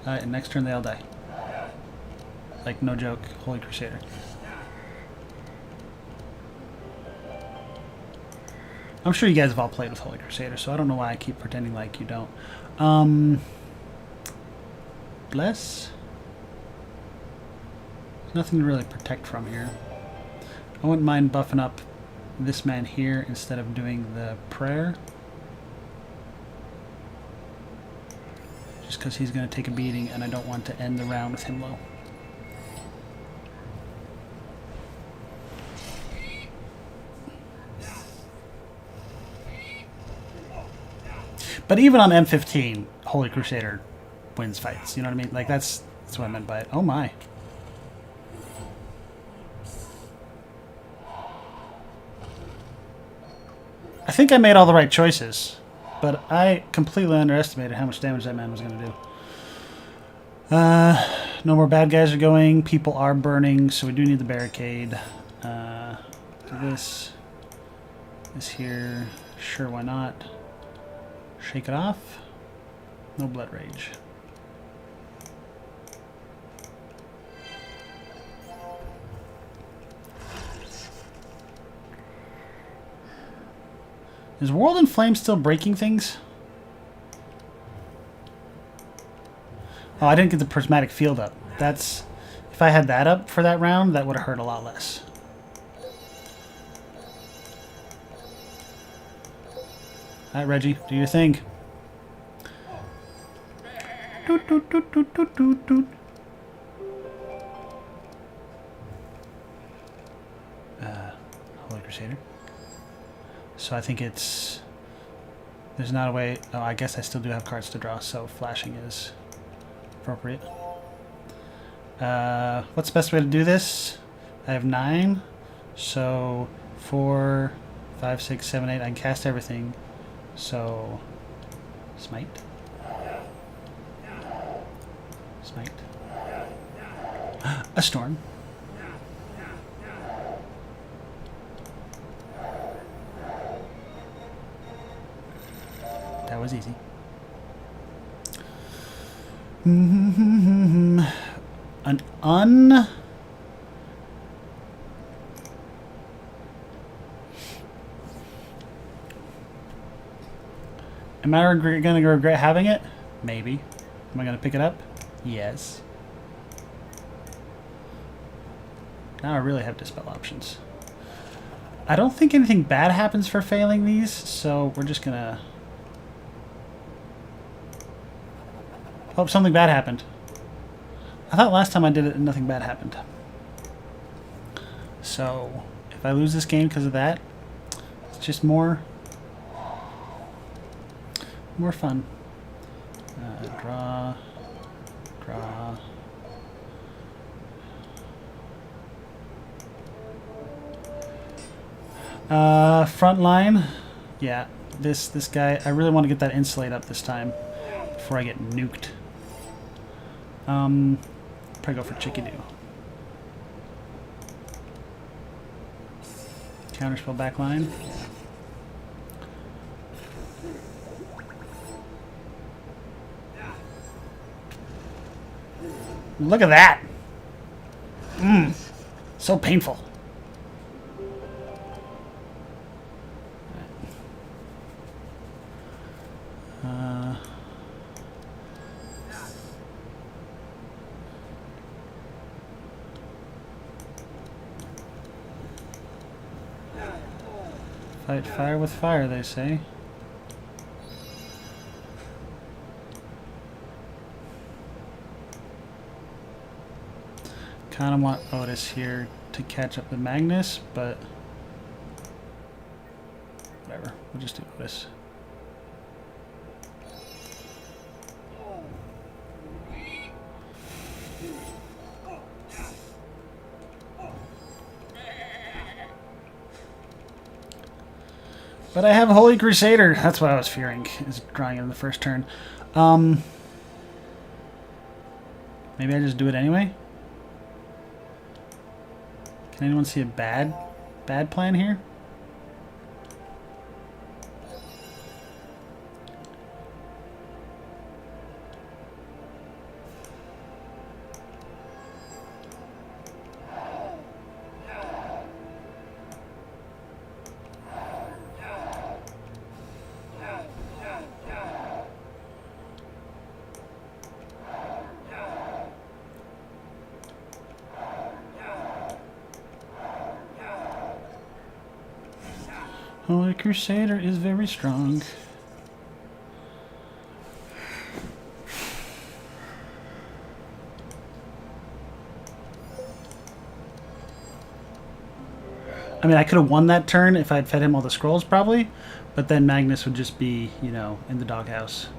And next turn they all die. Like, no joke, Holy Crusader. I'm sure you guys have all played with Holy Crusader, so I don't know why I keep pretending like you don't. Bless? There's nothing to really protect from here. I wouldn't mind buffing up this man here instead of doing the prayer. Just because he's going to take a beating and I don't want to end the round with him low. But even on M15, Holy Crusader wins fights. You know what I mean? Like, that's what I meant by it. Oh my. I think I made all the right choices, but I completely underestimated how much damage that man was going to do. No more bad guys are going. People are burning, so we do need the barricade. Do this. This here. Sure, why not? Shake it off. No blood rage. Is World in Flame still breaking things? Oh, I didn't get the prismatic field up. That's... If I had that up for that round, that would have hurt a lot less. Alright, Reggie, do your thing. Doot, doot, doot, doot, doot, doot, doot. Holy Crusader. So I think it's... There's not a way... Oh, I guess I still do have cards to draw, so flashing is appropriate. What's the best way to do this? I have 9. So 4, 5, 6, 7, 8. I can cast everything. So smite. Smite. A storm. That was easy. An Am I going to regret having it? Maybe. Am I going to pick it up? Yes. Now I really have dispel options. I don't think anything bad happens for failing these, so we're just going to... Oh, something bad happened. I thought last time I did it and nothing bad happened. So, if I lose this game because of that, it's just more fun. Draw. Front line. Yeah, this guy. I really want to get that insulate up this time before I get nuked. Probably go for Chickadoo. Counterspell backline. Look at that! So painful. Fight fire with fire, they say. Kind of want Otis here to catch up with Magnus, but whatever. We'll just do Otis. But I have Holy Crusader. That's what I was fearing, is drawing it in the first turn. Maybe I just do it anyway? Can anyone see a bad plan here? Holy Crusader is very strong. I mean, I could have won that turn if I'd fed him all the scrolls, probably, but then Magnus would just be, you know, in the doghouse.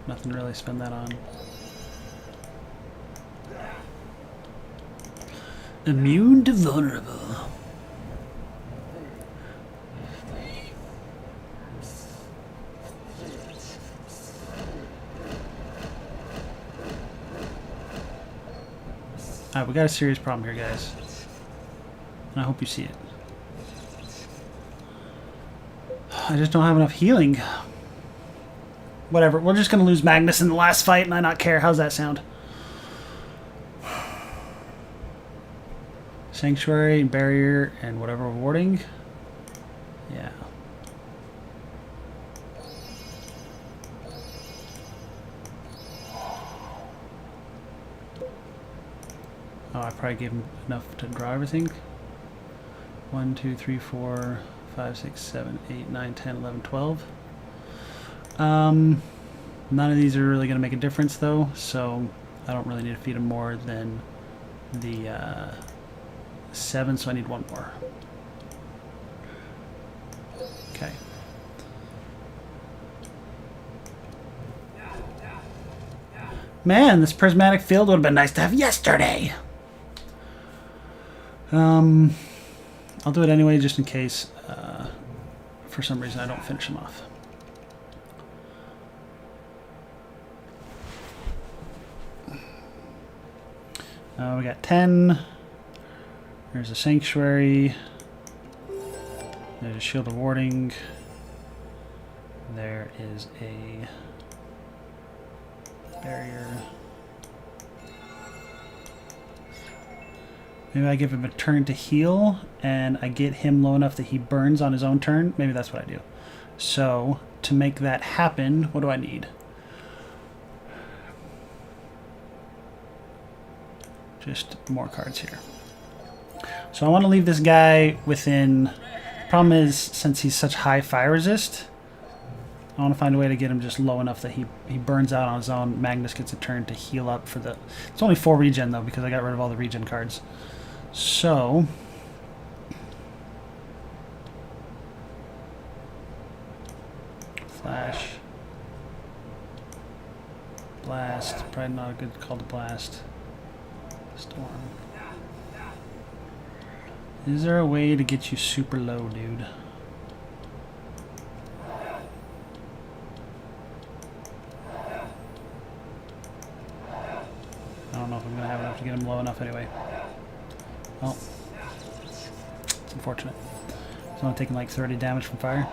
Nothing to really spend that on. Immune to vulnerable. Alright, we got a serious problem here, guys. And I hope you see it. I just don't have enough healing. Whatever. We're just going to lose Magnus in the last fight and I not care. How's that sound? Sanctuary, barrier, and whatever warding. Yeah. Oh, I probably gave him enough to draw everything. 1, 2, 3, 4, 5, 6, 7, 8, 9, 10, 11, 12. None of these are really going to make a difference though, so I don't really need to feed him more than the 7, so I need 1 more. Okay. Man, this prismatic field would have been nice to have yesterday. I'll do it anyway just in case for some reason I don't finish him off. We got 10. There's a sanctuary. There's a shield of warding. There is a barrier. Maybe I give him a turn to heal, and I get him low enough that he burns on his own turn. Maybe that's what I do. So, to make that happen, what do I need? Just more cards here. So I want to leave this guy within... Problem is, since he's such high fire resist, I want to find a way to get him just low enough that he burns out on his own. Magnus gets a turn to heal up for the... It's only 4 regen, though, because I got rid of all the regen cards. So... Flash. Blast. Probably not a good call to blast. Storm. Is there a way to get you super low, dude? I don't know if I'm going to have enough to get him low enough anyway. Well, it's unfortunate. He's only taking like 30 damage from fire.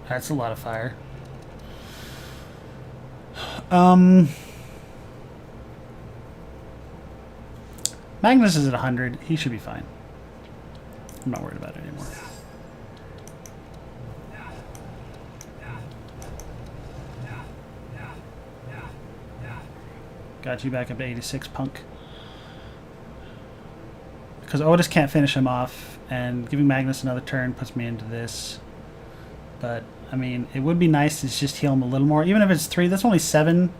That's a lot of fire. Magnus is at 100. He should be fine. I'm not worried about it anymore. Got you back up to 86, punk. Because Otis can't finish him off, and giving Magnus another turn puts me into this. But, I mean, it would be nice to just heal him a little more. Even if it's 3, that's only 7.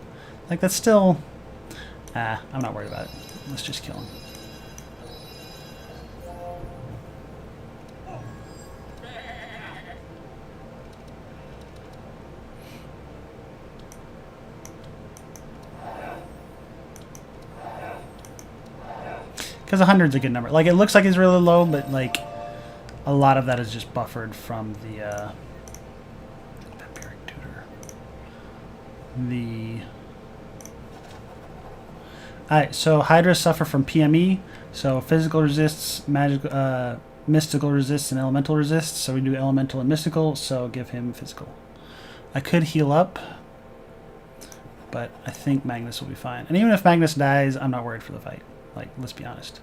Like, that's still... I'm not worried about it. Let's just kill him. Because 100's a good number. Like, it looks like it's really low, but, like, a lot of that is just buffered from the, Alright, so Hydra suffer from PME, so physical resists, mystical resists, and elemental resists. So we do elemental and mystical, so give him physical. I could heal up, but I think Magnus will be fine. And even if Magnus dies, I'm not worried for the fight. Like, let's be honest.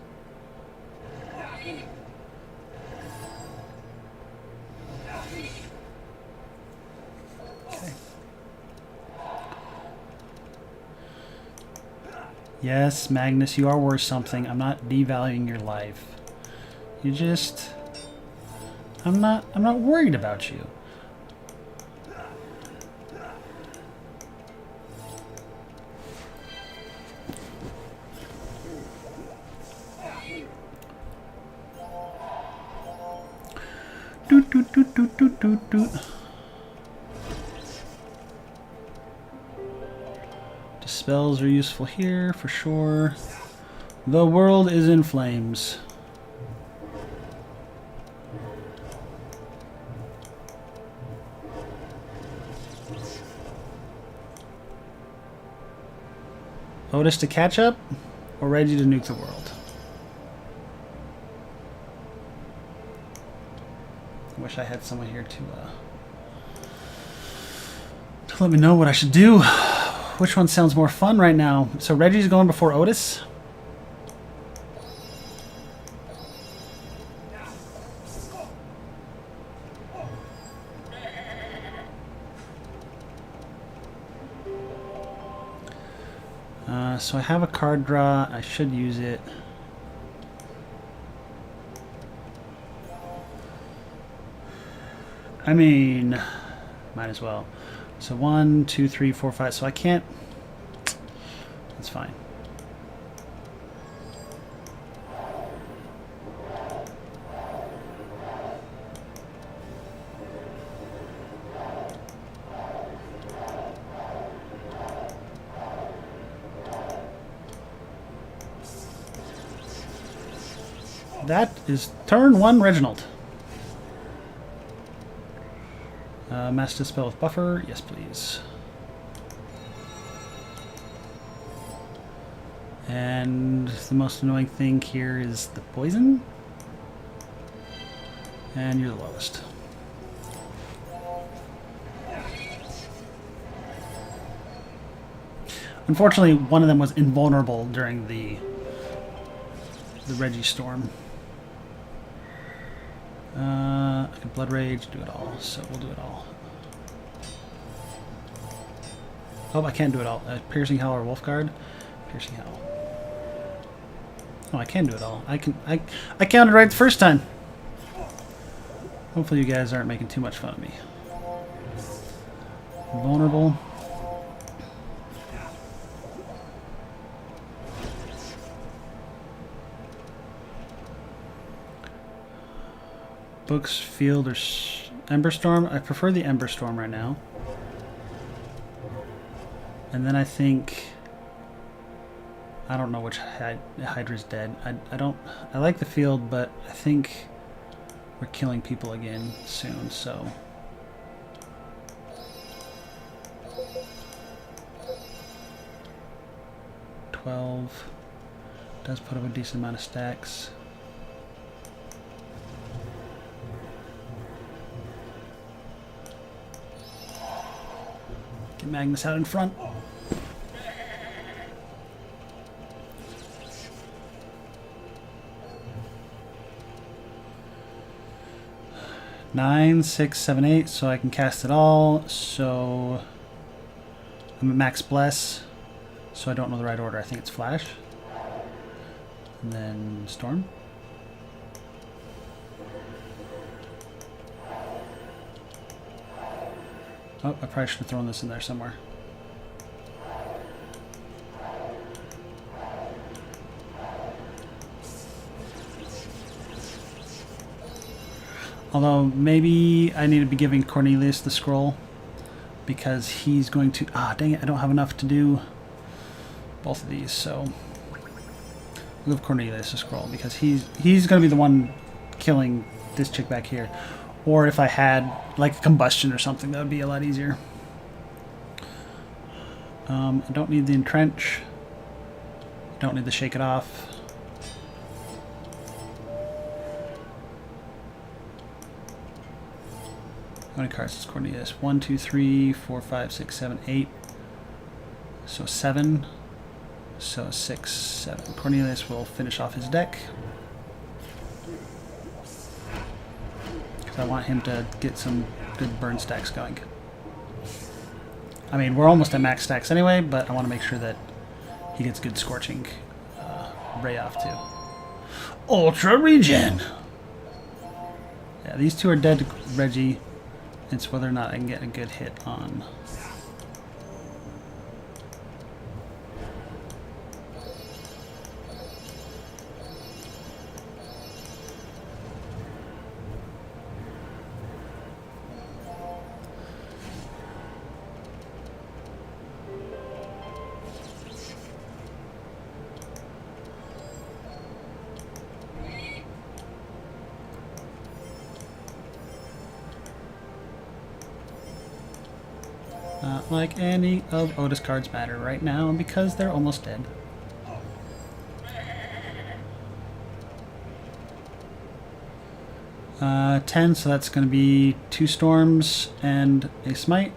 Yes, Magnus, you are worth something. I'm not devaluing your life. You just... I'm not worried about you. Doot, doot, doot, doot, doot, doot, doot. Dispels are useful here for sure. The world is in flames. Otis to catch up, or Reggie to nuke the world? I wish I had someone here to let me know what I should do. Which one sounds more fun right now? So Reggie's going before Otis? So I have a card draw. I should use it. I mean, might as well. So 1, 2, 3, 4, 5. So I can't. That's fine. That is turn 1, Reginald. Master Spell with buffer. Yes, please. And the most annoying thing here is the poison. And you're the lowest. Unfortunately, one of them was invulnerable during the Reggie storm. I can Blood Rage, do it all, so we'll do it all. Oh, I can't do it all. Piercing Howl or Wolf Guard? Piercing Howl. Oh, I can do it all. I counted right the first time. Hopefully you guys aren't making too much fun of me. Vulnerable. Books, Field, or Ember Storm. I prefer the Ember Storm right now. And then I think... I don't know which Hydra's dead. I like the Field, but I think we're killing people again soon, so... Does put up a decent amount of stacks. Get Magnus out in front. Nine, 6, 7, 8, so I can cast it all. So I'm at max bless. So I don't know the right order. I think it's Flash. And then Storm. Oh, I probably should have thrown this in there somewhere. Although maybe I need to be giving Cornelius the scroll because he's going to... Ah, dang it, I don't have enough to do both of these, so I'll give Cornelius a scroll because he's going to be the one killing this chick back here. Or if I had like a combustion or something, that would be a lot easier. I don't need the entrench. Don't need the shake it off. How many cards does Cornelius? 1, 2, 3, 4, 5, 6, 7, 8. So 7. So 6, 7. Cornelius will finish off his deck. Because I want him to get some good burn stacks going. I mean, we're almost at max stacks anyway, but I want to make sure that he gets good Scorching Ray off too. Ultra Regen! Yeah, these two are dead to Reggie. It's whether or not I can get a good hit on... Not like any of Otis cards matter right now because they're almost dead. Uh, 10, so that's going to be 2 storms and a smite.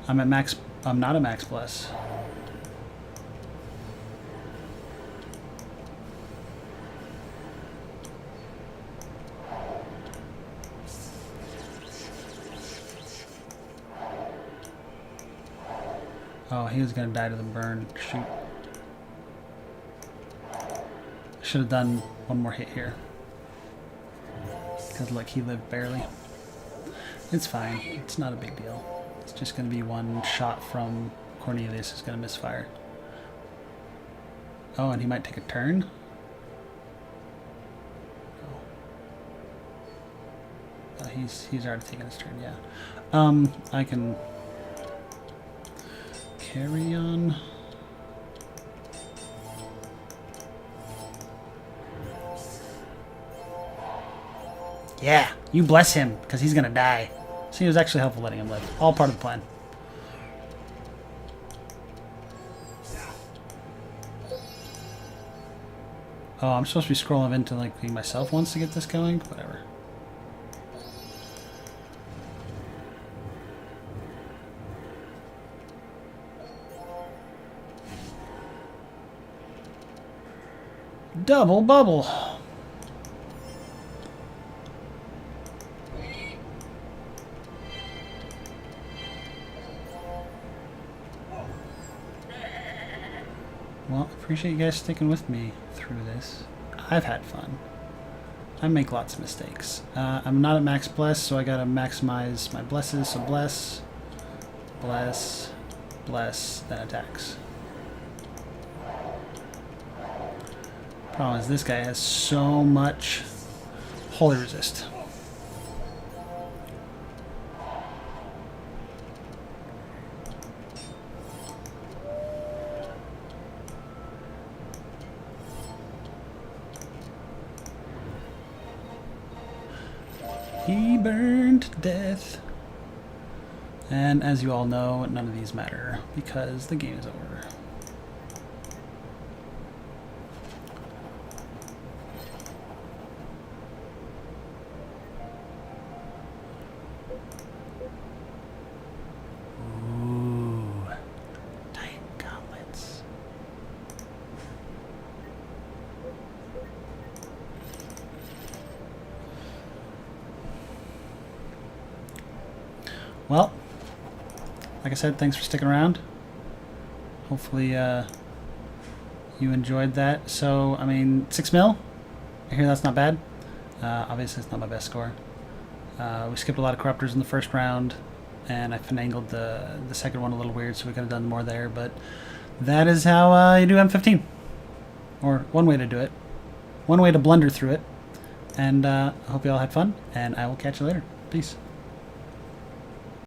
I'm at max. I'm not at max bless. Oh, he was going to die to the burn. Shoot. Should have done one more hit here. Because, look, he lived barely. It's fine. It's not a big deal. It's just going to be one shot from Cornelius is going to misfire. Oh, and he might take a turn? Oh, he's already taken his turn, yeah. I can carry on. Yeah, you bless him, because he's going to die. See, it was actually helpful letting him live. All part of the plan. Oh, I'm supposed to be scrolling into like myself once to get this going? Whatever. Double bubble. Well, appreciate you guys sticking with me through this. I've had fun. I make lots of mistakes. I'm not at max bless, so I gotta maximize my blesses. So bless, bless, bless, then attacks. Problem is this guy has so much holy resist. He burned to death. And as you all know, none of these matter because the game is over. Ooh, Titan gauntlets. Well, like I said, thanks for sticking around. Hopefully you enjoyed that. So, I mean, 6 mil. I hear that's not bad. Obviously, it's not my best score. We skipped a lot of corruptors in the first round, and I finangled the second one a little weird, so we could have done more there. But that is how you do M15. Or one way to do it. One way to blunder through it. And I hope you all had fun, and I will catch you later. Peace.